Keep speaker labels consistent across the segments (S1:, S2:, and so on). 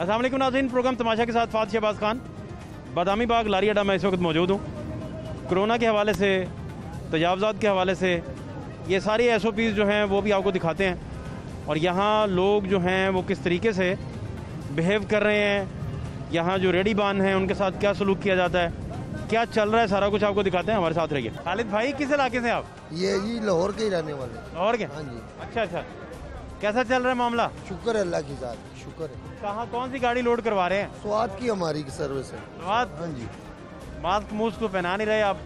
S1: अस्सलाम वालेकुम नाज़रीन, प्रोग्राम तमाशा के साथ फात शहबाज खान, बादामी बाग लारी अड्डा में इस वक्त मौजूद हूँ। कोरोना के हवाले से, तजावज़ात के हवाले से ये सारी SOPs जो हैं वो भी आपको दिखाते हैं, और यहाँ लोग जो हैं वो किस तरीके से बिहेव कर रहे हैं, यहाँ जो रेडीबान हैं उनके साथ क्या सलूक किया जाता है, क्या चल रहा है, सारा कुछ आपको दिखाते हैं। हमारे साथ रहिए। खालिद भाई, किस इलाके से आप?
S2: ये जी लाहौर के ही रहने वाले।
S1: लाहौर के?
S2: हाँ जी।
S1: अच्छा अच्छा, कैसा चल रहा है मामला?
S2: शुक्र है अल्लाह की ज़ात, शुक्र है।
S1: कहाँ कौन सी गाड़ी लोड करवा रहे हैं?
S2: स्वाद की हमारी सर्विस है।
S1: स्वाद?
S2: हाँ जी।
S1: मास्क मूस्क तो पहना नहीं रहे आप?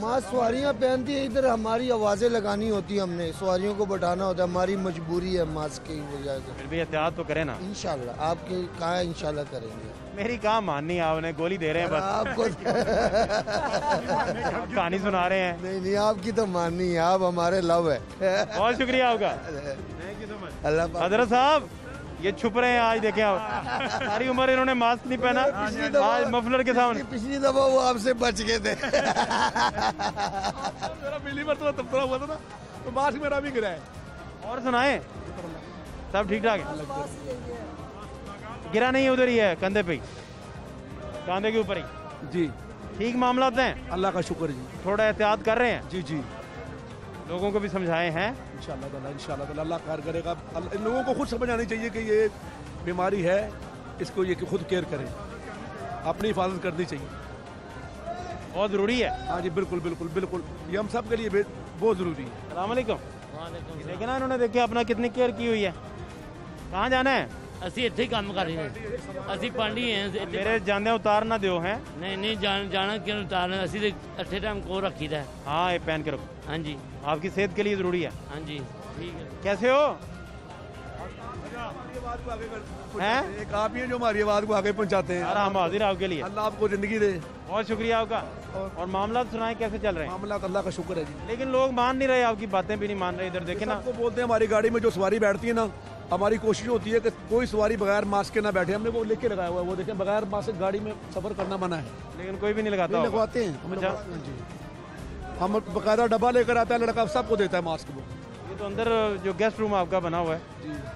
S2: मास्क सवारियाँ पहनती है, इधर हमारी आवाज़ें लगानी होती है, हमने सवारियों को बैठाना होता है, हमारी मजबूरी है मास्क की वजह से।
S1: फिर भी एहतियात तो करें ना।
S2: इंशाल्लाह आपके कहा इंशाल्लाह करेंगे।
S1: मेरी कहाँ माननी, आपने गोली दे रहे हैं बस।
S2: आपको
S1: कहानी सुना रहे हैं।
S2: नहीं आपकी तो माननी है, आप हमारे लव है।
S1: बहुत शुक्रिया आपका।
S2: अल्लाह
S1: हजरत साहब, ये छुप रहे हैं आज, देखें आप, सारी उम्र इन्होंने मास्क नहीं पहना, आज मफलर के सामने।
S2: पिछली दफा वो आपसे बच गए थे।
S3: मेरा पहली बार तो तब हुआ था ना, तो मास्क मेरा भी गिरा है।
S1: और सुनाए, सब ठीक ठाक है? गिरा नहीं है, उधर ही है, कंधे पे ही, कंधे के ऊपर ही।
S3: जी
S1: ठीक मामला हैं?
S3: अल्लाह का शुक्र जी।
S1: थोड़ा एहतियात कर रहे हैं?
S3: जी जी,
S1: लोगों को भी समझाए हैं?
S3: इंशाल्लाह ताला अल्लाह खैर करेगा। इन लोगों को खुद समझ आनी चाहिए कि ये बीमारी है, इसको ये खुद केयर करें, अपनी हिफाजत करनी चाहिए,
S1: बहुत ज़रूरी है।
S3: हाँ जी, बिल्कुल बिल्कुल बिल्कुल, ये हम सब के लिए बहुत ज़रूरी है।
S1: अस्सलाम वालेकुम। देखे ना इन्होंने, देखिए अपना कितनी केयर की हुई है। कहाँ जाना है?
S4: ਅਸੀਂ ਇੱਥੇ ਹੀ ਕੰਮ ਕਰ ਰਹੇ ਹਾਂ, ਅਸੀਂ ਪਾਂਡੀ ਹਾਂ।
S1: मेरे जाने उतार ना दो हैं।
S4: नहीं जाना क्यों उतारना, ਅਸੀਂ ਤੇ ਅੱਠੇ ਟਾਈਮ ਕੋਲ ਰੱਖੀਦਾ।
S1: हाँ, ये पहन के रखो,
S4: हाँ जी
S1: आपकी सेहत के लिए ज़रूरी है।
S4: हाँ जी, ठीक है।
S1: कैसे हो? हैं?
S3: एक आप ही हैं जो हमारी आवाज़ को आगे पहुँचाते हैं।
S1: यार हम हाजिर हैं आपके लिए।
S3: अल्लाह आपको ज़िंदगी दे।
S1: बहुत शुक्रिया आपका। और मामला सुनाए, कैसे चल रहे हैं?
S3: मामला अल्लाह का शुक्र है जी।
S1: लेकिन लोग मान नहीं रहे, आपकी बातें भी नहीं मान रहे। इधर देखे ना,
S3: सबको बोलते हैं, हमारी गाड़ी में जो सवारी बैठती है ना, हमारी कोशिश होती है कि कोई सवारी बगैर मास्क के ना बैठे। हमने वो लिख के लगाया हुआ है, वो देखें, बगैर मास्क गाड़ी में सफर करना मना है।
S1: लेकिन कोई भी नहीं लगाता होगा।
S3: लगवाते हैं हम।
S1: अच्छा।
S3: हम बकायदा डब्बा लेकर आता है, लड़का सबको देता है मास्क। वो
S1: ये तो अंदर जो गेस्ट रूम आपका बना हुआ है,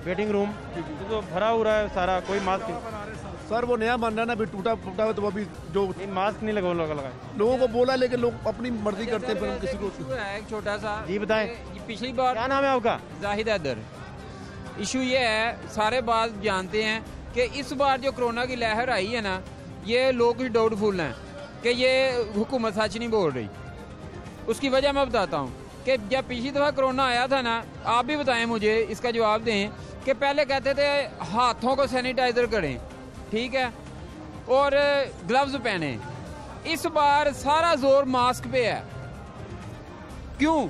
S1: वेटिंग रूम, ये तो भरा हुआ है सारा, कोई मास्क नहीं।
S3: सर वो नया मान रहा है ना, अभी टूटा फूटा है, तो अभी जो
S1: मास्क नहीं लगाए
S3: लोगों को बोला, लेकिन लोग अपनी मर्जी करते हैं। फिर हम किसी को
S5: एक छोटा सा,
S1: जी बताएं,
S5: पिछली बार
S1: क्या नाम है आपका?
S5: जाहिद हैदर। इशू ये है, सारे बात जानते हैं कि इस बार जो कोरोना की लहर आई है ना, ये लोग कुछ डाउटफुल हैं कि ये हुकूमत सच नहीं बोल रही। उसकी वजह मैं बताता हूँ कि जब पिछली दफ़ा कोरोना आया था ना, आप भी बताएं मुझे, इसका जवाब दें, कि पहले कहते थे हाथों को सैनिटाइजर करें, ठीक है, और ग्लव्स पहने। इस बार सारा जोर मास्क पे है। क्यों?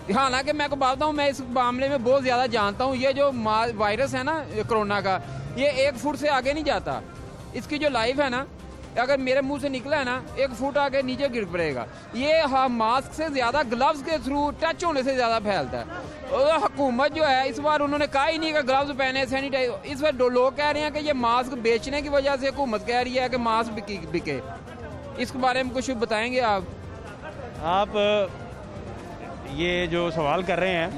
S5: हालांकि मैं को बताता हूँ, मैं इस मामले में बहुत ज़्यादा जानता हूँ। ये जो वायरस है ना कोरोना का, ये 1 फुट से आगे नहीं जाता। इसकी जो लाइफ है ना, अगर मेरे मुंह से निकला है ना, 1 फुट आगे नीचे गिर पड़ेगा। ये मास्क से ज़्यादा ग्लव्स के थ्रू टच होने से ज़्यादा फैलता है। और हुकूमत जो है, इस बार उन्होंने कहा ही नहीं कि ग्लव्स पहने, सैनिटाइज। इस बार लोग कह रहे हैं कि ये मास्क बेचने की वजह से हुकूमत कह रही है कि मास्क बिके। इसके बारे में कुछ बताएंगे
S1: आप ये जो सवाल कर रहे हैं,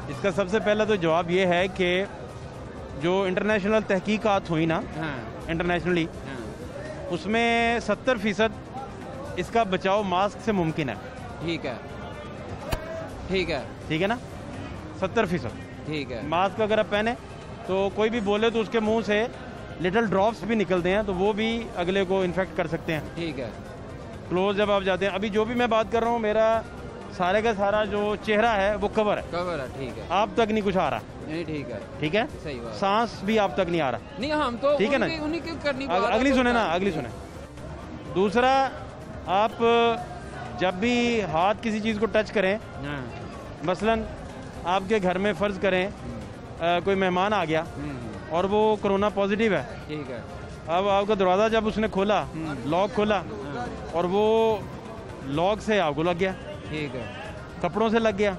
S1: इसका सबसे पहला तो जवाब ये है कि जो इंटरनेशनल तहकीकात हुई ना, इंटरनेशनली, उसमें 70% इसका बचाव मास्क से मुमकिन है।
S5: ठीक है, ठीक है,
S1: ठीक है ना, 70%।
S5: ठीक है।
S1: मास्क अगर आप पहने तो कोई भी बोले तो उसके मुंह से लिटिल ड्रॉप्स भी निकलते हैं, तो वो भी अगले को इन्फेक्ट कर सकते हैं।
S5: ठीक है।
S1: क्लोज जब आप जाते हैं, अभी जो भी मैं बात कर रहा हूँ, मेरा सारे का सारा जो चेहरा है वो कवर है।
S5: ठीक है।
S1: आप तक नहीं कुछ आ रहा।
S5: नहीं, ठीक है,
S1: ठीक है,
S5: सही बात।
S1: सांस भी आप तक नहीं आ रहा।
S5: नहीं, हम तो
S1: ठीक है ना,
S5: उन्हीं की करनी।
S1: अगली सुने ना, अगली सुने। दूसरा, आप जब भी हाथ किसी चीज़ को टच करें, मसलन आपके घर में फ़र्ज़ करें कोई मेहमान आ गया और वो कोरोना पॉजिटिव है,
S5: ठीक है,
S1: अब आपका दरवाज़ा जब उसने खोला, लॉक खोला, और वो लॉक से आपको लग गया,
S5: ठीक है,
S1: कपड़ों से लग गया,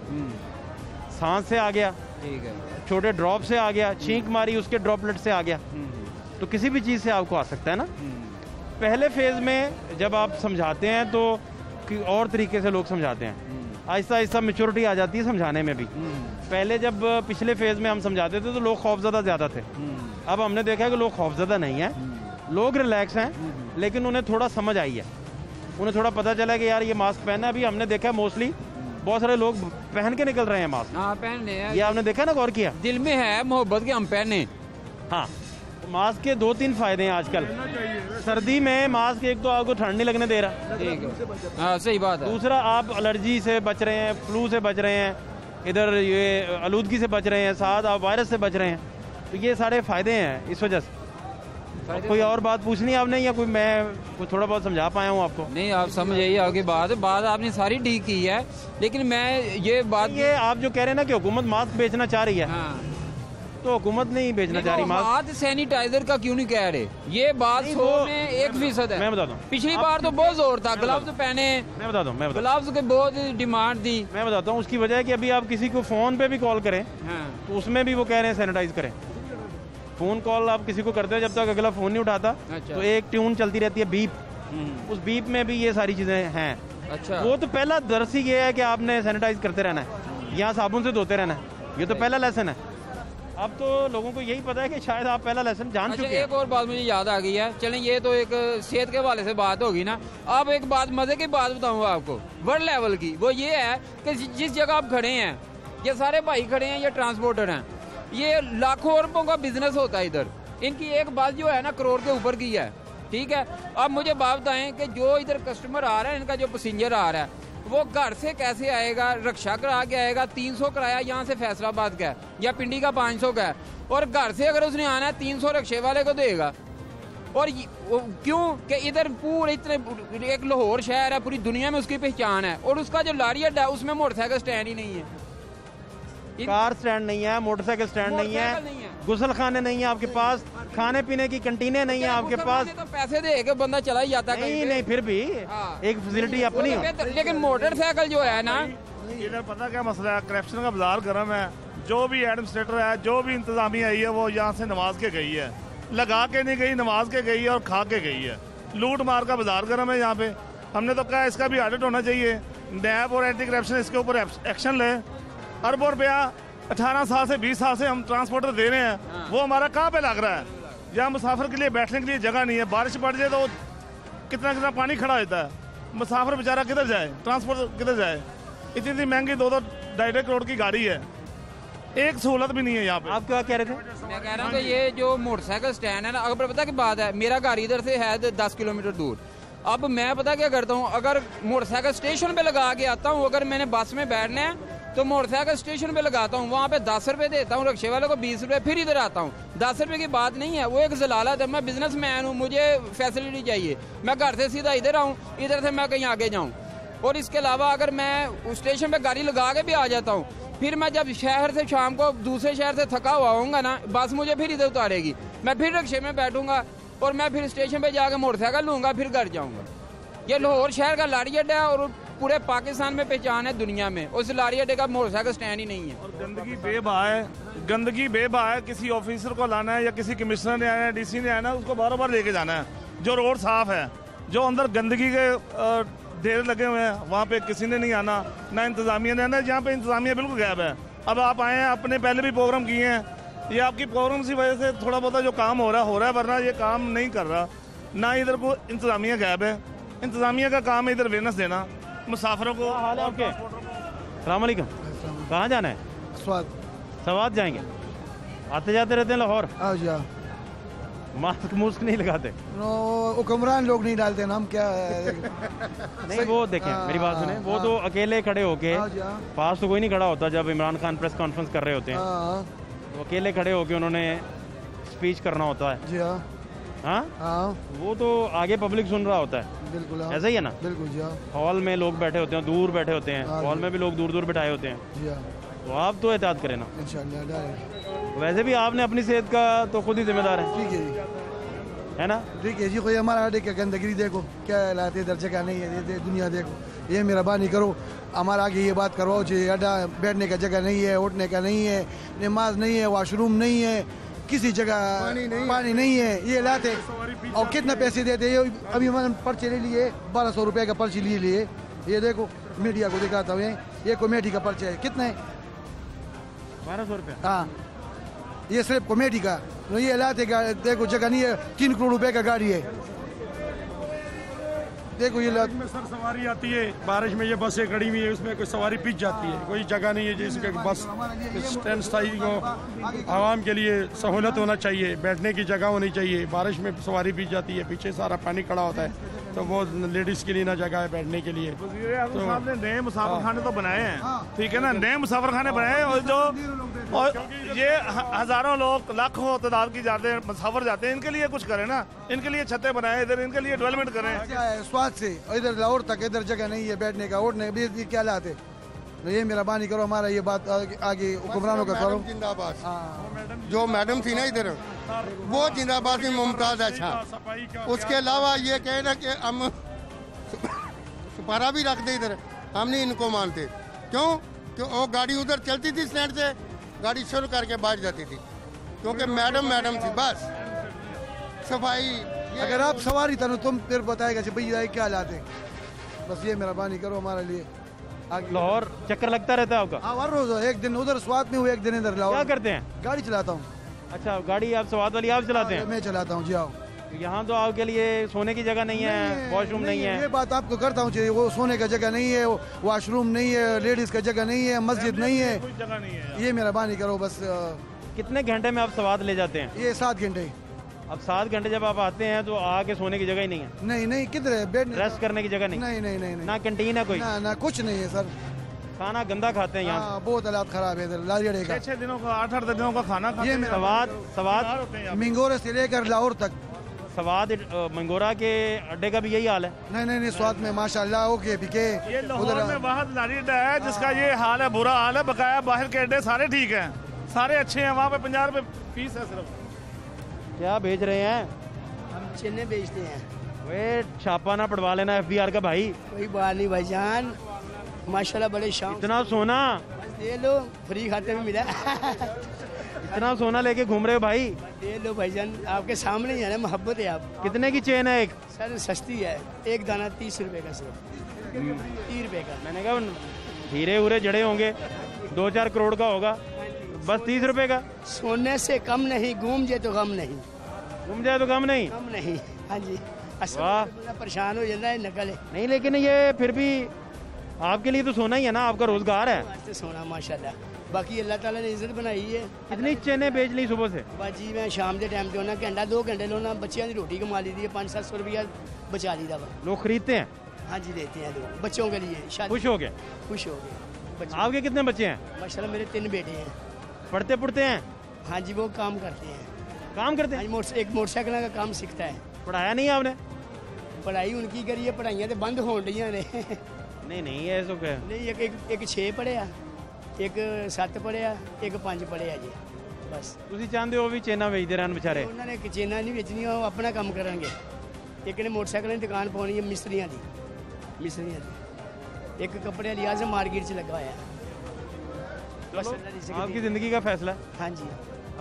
S1: सांस से आ गया,
S5: ठीक है,
S1: छोटे ड्रॉप से आ गया, छींक मारी उसके ड्रॉपलेट से आ गया, तो किसी भी चीज़ से आपको आ सकता है ना। पहले फेज़ में जब आप समझाते हैं तो और तरीके से लोग समझाते हैं, आहिस्ता आहिस्ता मेच्योरिटी आ जाती है समझाने में भी। पहले जब पिछले फेज़ में हम समझाते थे तो लोग खौफज़दा ज़्यादा थे। अब हमने देखा है कि लोग खौफज़दा नहीं है, लोग रिलैक्स हैं, लेकिन उन्हें थोड़ा समझ आई है, उन्हें थोड़ा पता चला कि यार ये मास्क पहनना है। अभी हमने देखा है मोस्टली बहुत सारे लोग पहन के निकल रहे हैं मास्क।
S5: हाँ पहन ले,
S1: ये आपने देखा ना, गौर किया?
S5: दिल में है मोहब्बत के हम पहने।
S1: हाँ, तो मास्क के 2-3 फायदे हैं आजकल। सर्दी में मास्क एक तो आपको ठंड नहीं लगने दे रहा,
S5: ठीक है, हाँ सही बात है।
S1: दूसरा आप एलर्जी से बच रहे हैं, फ्लू से बच रहे हैं, इधर ये आलूदगी से बच रहे हैं, साथ आप वायरस से बच रहे हैं। तो ये सारे फायदे हैं इस वजह से। कोई और बात पूछनी है आपने, या कोई मैं कुछ थोड़ा बहुत समझा पाया हूँ आपको?
S5: नहीं, आप समझ आइए आगे बात आपने सारी ठीक की है, लेकिन मैं ये बात,
S1: ये आप जो कह रहे हैं ना कि हुकूमत मास्क बेचना चाह रही है,
S5: हाँ,
S1: तो हुकूमत नहीं बेचना चाह रही मास्क।
S5: हाथ सैनिटाइजर का क्यों नहीं कह रहे? ये बात 100% है।
S1: मैं बताता हूँ,
S5: पिछली बार तो बहुत जोर था, ग्लव्स पहने,
S1: मैं बताता हूँ,
S5: ग्लव्स के बहुत डिमांड दी।
S1: मैं बताता हूँ उसकी वजह है कि अभी आप किसी को फ़ोन पे भी कॉल करें
S5: हाँ,
S1: तो उसमें भी वो कह रहे हैं सैनिटाइज करें। फ़ोन कॉल आप किसी को करते हो, जब तक अगला फ़ोन नहीं उठाता
S5: अच्छा।
S1: तो एक ट्यून चलती रहती है बीप, उस बीप में भी ये सारी चीज़ें हैं।
S5: अच्छा,
S1: वो तो पहला दर्स ही ये है कि आपने सैनिटाइज करते रहना है, यहाँ साबुन से धोते रहना है, ये तो पहला लेसन है। अब तो लोगों को यही पता है कि शायद आप पहला लेसन जान
S5: अच्छा,
S1: चुके हैं।
S5: एक और बात मुझे याद आ गई है। चलें, ये तो एक सेहत के हवाले से बात होगी ना। अब एक बात मजे की बात बताऊंगा आपको, वर्ल्ड लेवल की। वो ये है कि जिस जगह आप खड़े हैं, ये सारे भाई खड़े हैं, ये ट्रांसपोर्टर हैं, ये लाखों अरबों का बिजनेस होता है इधर। इनकी एक बात जो है ना करोड़ के ऊपर की है, ठीक है। अब मुझे बात बताएं कि जो इधर कस्टमर आ रहा है, इनका जो पैसेंजर आ रहा है, वो घर से कैसे आएगा? रक्षा करा के आएगा। 300 किराया यहाँ से फैसलाबाद का है या पिंडी का 500 का है, और घर से अगर उसने आना है 300 रक्षे वाले को देगा। और क्यों कि इधर पूरे इतने, एक लाहौर शहर है, पूरी दुनिया में उसकी पहचान है, और उसका जो लारी अड्डा है उसमें मोटरसाइकिल स्टैंड ही नहीं है,
S1: कार स्टैंड नहीं है, मोटरसाइकिल स्टैंड नहीं है, गुसल खाने नहीं है आपके पास, खाने पीने की कंटीनें नहीं है आपके पास।
S5: तो पैसे दे के बंदा चला ही जाता है।
S1: नहीं, फिर भी एक फैसिलिटी अपनी हो।
S5: लेकिन मोटरसाइकिल जो है ना,
S6: इधर पता क्या मसला है, करप्शन का बाजार गर्म है। जो भी एडमिनिस्ट्रेटर है, जो भी इंतजामिया आई है, वो यहाँ से नमाज के गई है, लगा के नहीं गई, नमाज के गई है और खा के गई है। लूट मार का बाजार गर्म है यहाँ पे। हमने तो कहा इसका भी ऑडिट होना चाहिए, नैब और एंटी करप्शन इसके ऊपर एक्शन ले। अरबों रुपया 18 साल से 20 साल से हम ट्रांसपोर्टर दे रहे हैं, वो हमारा कहाँ पे लग रहा है? यहाँ मुसाफिर के लिए बैठने के लिए जगह नहीं है, बारिश पड़ जाए तो कितना पानी खड़ा होता है, मुसाफिर बेचारा किधर जाए, ट्रांसपोर्ट किधर जाए? इतनी महंगी 2-2-2.5 करोड़ की गाड़ी है, एक सहूलत भी नहीं है यहाँ पे।
S1: आप क्या कह रहे थे?
S5: मैं कह रहा हूँ कि ये जो मोटरसाइकिल स्टैंड है ना, अगर पता की बात है, मेरा घर इधर से है 10 किलोमीटर दूर। अब मैं पता क्या करता हूँ, अगर मोटरसाइकिल स्टेशन पे लगा के आता हूँ, अगर मैंने बस में बैठना है तो मोटरसाइकिल स्टेशन पे लगाता हूँ, वहाँ पे 10 रुपए देता हूँ रक्शे वाले को, 20 रुपए, फिर इधर आता हूँ। 10 रुपए की बात नहीं है, वो एक जलालत है। मैं बिजनेसमैन हूँ, मुझे फैसिलिटी चाहिए, मैं घर से सीधा इधर आऊँ, इधर से मैं कहीं आगे जाऊँ। और इसके अलावा अगर मैं स्टेशन पे गाड़ी लगा के भी आ जाता हूँ, फिर मैं जब शहर से शाम को दूसरे शहर से थका हुआ होऊंगा ना, बस मुझे फिर इधर उतारेगी, मैं फिर रक्शे में बैठूंगा और मैं फिर स्टेशन पे जाकर मोटरसाइकिल लूंगा, फिर घर जाऊंगा। ये लाहौर शहर का लारी अड्डा है और पूरे पाकिस्तान में पहचान है दुनिया में, उस लारी अड्डे का मोटरसाइकिल स्टैंड ही नहीं है।
S6: और गंदगी बेबा है। किसी ऑफिसर को लाना है या किसी कमिश्नर ने आना है, डीसी ने आना है, उसको बार बार लेके जाना है। जो रोड साफ है, जो अंदर गंदगी के ढेर लगे हुए हैं, वहाँ पे किसी ने नहीं आना, ना इंतजामिया ने आना। यहाँ पे इंतजामिया बिल्कुल गायब है। अब आप आए हैं, अपने पहले भी प्रोग्राम किए हैं, ये आपकी प्रोग्राम की वजह से थोड़ा बहुत जो काम हो रहा है, वरना ये काम नहीं कर रहा। ना इधर को इंतजामिया गायब है, इंतजामिया का काम है इधर अवेयरनेस देना मुसाफिरों को।
S1: सलाम अलैकुम, कहाँ जाना है? सवाद जाएंगे, आते जाते रहते हैं लाहौर? मास्क नहीं लगाते?
S2: हुक्मरान लोग नहीं डालते ना, हम क्या
S1: नहीं, वो देखें मेरी बात सुने, वो तो अकेले खड़े होके, पास तो कोई नहीं खड़ा होता जब इमरान खान प्रेस कॉन्फ्रेंस कर रहे होते हैं, तो अकेले खड़े होके उन्होंने स्पीच करना होता है।
S2: जी हाँ,
S1: वो तो आगे पब्लिक सुन रहा होता है।
S2: बिल्कुल
S1: ऐसा ही है ना?
S2: बिल्कुल जी हाँ।
S1: हॉल में लोग बैठे होते हैं, दूर बैठे होते हैं, हॉल में भी लोग दूर दूर बैठाए होते हैं।
S2: जी हाँ,
S1: तो आप तो एहतियात करें ना।
S2: इंशाल्लाह।
S1: वैसे भी आपने अपनी सेहत का तो खुद ही जिम्मेदार है,
S2: ठीक है जी,
S1: है ना?
S2: ठीक है जी। कोई हमारा अड्डे क्या गंदगी देखो, क्या लाते इधर जगह नहीं है, दुनिया देखो। ये मेहरबानी करो, हमारा आगे ये बात करवाओ जी, अड्डा बैठने का जगह नहीं है, उठने का नहीं है, नमाज नहीं है, वॉशरूम नहीं है, किसी जगह पानी नहीं है, ये लाते और कितना पैसे देते। ये अभी मैंने पर्चे ले लिए, 1200 रुपये का पर्ची लिए। ये देखो, मीडिया को दिखाता हूँ, ये कमेटी का पर्चा है, कितना है?
S1: 1200 रुपये।
S2: हाँ, ये सिर्फ कमेटी का। तो ये हालात है, देखो जगह नहीं है, 3 करोड़ रुपए का गाड़ी है, देखो ये हालात।
S7: में सर सवारी आती है, बारिश में ये बसें खड़ी हुई है, उसमें कोई सवारी पिच जाती है, कोई जगह नहीं है जिसके बस स्टैंड स्थायी को आवाम के लिए सहूलत होना चाहिए, बैठने की जगह होनी चाहिए। बारिश में सवारी पिच जाती है, पीछे सारा पानी खड़ा होता है, तो वो लेडीज़ के लिए ना जगह है बैठने के लिए।
S6: वज़ीर आज़म साहब ने नए मुसाफिर खाने तो बनाए हैं, ठीक है ना, नए मुसाफिर खाने बनाए हैं, और ये हज़ारों लोग, लाखों तादाद की जाते हैं, मुसाफिर जाते हैं, इनके लिए कुछ करें ना, इनके लिए छतें बनाए इधर, इनके लिए डेवलपमेंट करें।
S2: क्या है स्वाद से, इधर लाहौर तक इधर जगह नहीं है बैठने का, उठने ये क्या हालात है? तो ये मेहरबानी करो, हमारा ये बात आगे हुक्मरानों का करो।
S8: जिंदाबाद। जो मैडम थी ना इधर, वो जिंदाबाद में मुमताज अच्छा। उसके अलावा ये कहे ना कि हम सुपारा भी रख दे इधर, हम नहीं इनको मानते। क्यों? क्यों वो गाड़ी उधर चलती थी स्टैंड से, गाड़ी शुरू करके बाहर जाती थी, क्योंकि मैडम थी बस। सफाई
S2: अगर आप सवारी था तुम फिर बताएगा कि भैया क्या हालात है, बस ये मेहरबानी करो हमारे लिए।
S1: लाहौर चक्कर लगता रहता है आपका?
S2: हाँ, हर रोज, एक दिन उधर स्वाद में हुए, एक दिन इधर लाहौर।
S1: क्या करते हैं?
S2: गाड़ी चलाता हूँ।
S1: अच्छा, गाड़ी आप स्वाद वाली आप चलाते हैं?
S2: मैं चलाता हूँ जी। आओ,
S1: यहाँ तो आपके लिए सोने की जगह नहीं है, वॉशरूम नहीं है।
S2: ये बात आपको करता हूँ, वो सोने का जगह नहीं है, वॉशरूम नहीं है, लेडीज का जगह नहीं है, मस्जिद नहीं है,
S6: कोई जगह नहीं है।
S2: ये मेहरबानी करो बस।
S1: कितने घंटे में आप स्वाद ले जाते हैं?
S2: ये 7 घंटे।
S1: अब 7 घंटे जब आप आते हैं तो आके सोने की जगह ही नहीं है?
S2: नहीं, किधर है बेड?
S1: रेस्ट करने की जगह नहीं?
S2: नहीं,
S1: ना कैंटीन है कोई?
S2: ना कुछ नहीं है सर।
S1: खाना गंदा खाते हैं यहाँ?
S2: हाँ, बहुत हालात खराब है इधर लारियड़े का।
S6: 6 दिनों का, 8 दिनों का खाना खाते
S2: ये
S6: हैं।
S1: स्वाद
S2: मिंगोरे से लेकर लाहौर तक।
S1: स्वाद मंगोरा के अड्डे का भी यही हाल है?
S2: नहीं, स्वाद में माशाल्लाह ओके पिके।
S6: ये लाहौर में वाहद लारी अड्डा है जिसका ये हाल है, बुरा हाल है। बकाया बाहर के अड्डे सारे ठीक हैं, सारे अच्छे हैं, वहाँ पे 50 रुपये फीस है सिर्फ।
S1: क्या बेच रहे हैं?
S9: हम चने बेचते हैं।
S1: वे छापा ना पड़वा लेना FBI का भाई।
S9: कोई बात नहीं भाईजान, माशाल्लाह बड़े शौक।
S1: इतना सोना
S9: दे लो, फ्री खाते में मिला।
S1: इतना सोना लेके घूम रहे हो भाई?
S9: दे लो भाईजान, आपके सामने ही है ना, मोहब्बत है आप।
S1: कितने की चेन है एक?
S9: सर सस्ती है, एक दाना 30 रुपए का सिर्फ, 30 रुपए का।
S1: मैंने कहा हीरे उरे जड़े होंगे, 2-4 करोड़ का होगा, बस 30 रुपए का।
S9: सोने से कम नहीं, घूम जाए तो गम नहीं,
S1: घूम जाए तो कम नहीं।
S9: कम नहीं। हाँ जी,
S1: वाह,
S9: परेशान हो जाता है नकल है।
S1: नहीं, लेकिन ये फिर भी आपके लिए तो सोना ही है ना, आपका रोजगार है।
S9: सोना माशाल्लाह, बाकी अल्लाह ताला ने इज्जत बनाई है।
S1: कितनी चेनें बेच ली सुबह से?
S9: बाजी मैं शाम के टाइम पे होना, घंटा 2 घंटे लोना, बच्चियों की रोटी कमा ली दी है, 500-700 रुपया बचा ली था।
S1: लोग खरीदते हैं?
S9: हाँ जी, देते हैं लोग बच्चों के लिए।
S1: खुश हो गए?
S9: खुश हो गए।
S1: आपके कितने बच्चे हैं?
S9: माशाल्लाह मेरे 3 बेटे हैं।
S1: पढ़ते पढ़ते हैं?
S9: हाँ जी, वो काम करते हैं।
S1: काम करते हैं?
S9: एक मोटरसाइकिल का काम सीखता है।
S1: पढ़ाया नहीं आपने?
S9: पढ़ाई उनकी करिए, पढ़ाइयाँ तो बंद हो रही ने।
S1: नहीं ऐसा क्या?
S9: नहीं, एक 6 पढ़िया, एक 7 पढ़िया, एक 5 पढ़िया जी, बस।
S1: ਤੁਸੀਂ ਚਾਹੁੰਦੇ ਹੋ ਵੀ ਚੇਨਾ ਵੇਚਦੇ ਰਹਿਣ ਵਿਚਾਰੇ?
S9: ਉਹਨਾਂ ਨੇ ਚੇਨਾ ਨਹੀਂ ਵੇਚਣੀਆਂ, ਉਹ ਆਪਣਾ ਕੰਮ ਕਰਨਗੇ। ਇੱਕ ਨੇ ਮੋਟਰਸਾਈਕਲਾਂ ਦੀ ਦੁਕਾਨ ਪਾਉਣੀ ਹੈ, ਮਿਸਤਰੀਆਂ ਦੀ। ਇੱਕ ਕੱਪੜੇ ਵਾਲੀ ਆਜ਼ਮ ਮਾਰਕੀਟ 'ਚ ਲੱਗਾ ਹੋਇਆ।
S1: आपकी ज़िंदगी का फैसला है,
S9: हाँ जी,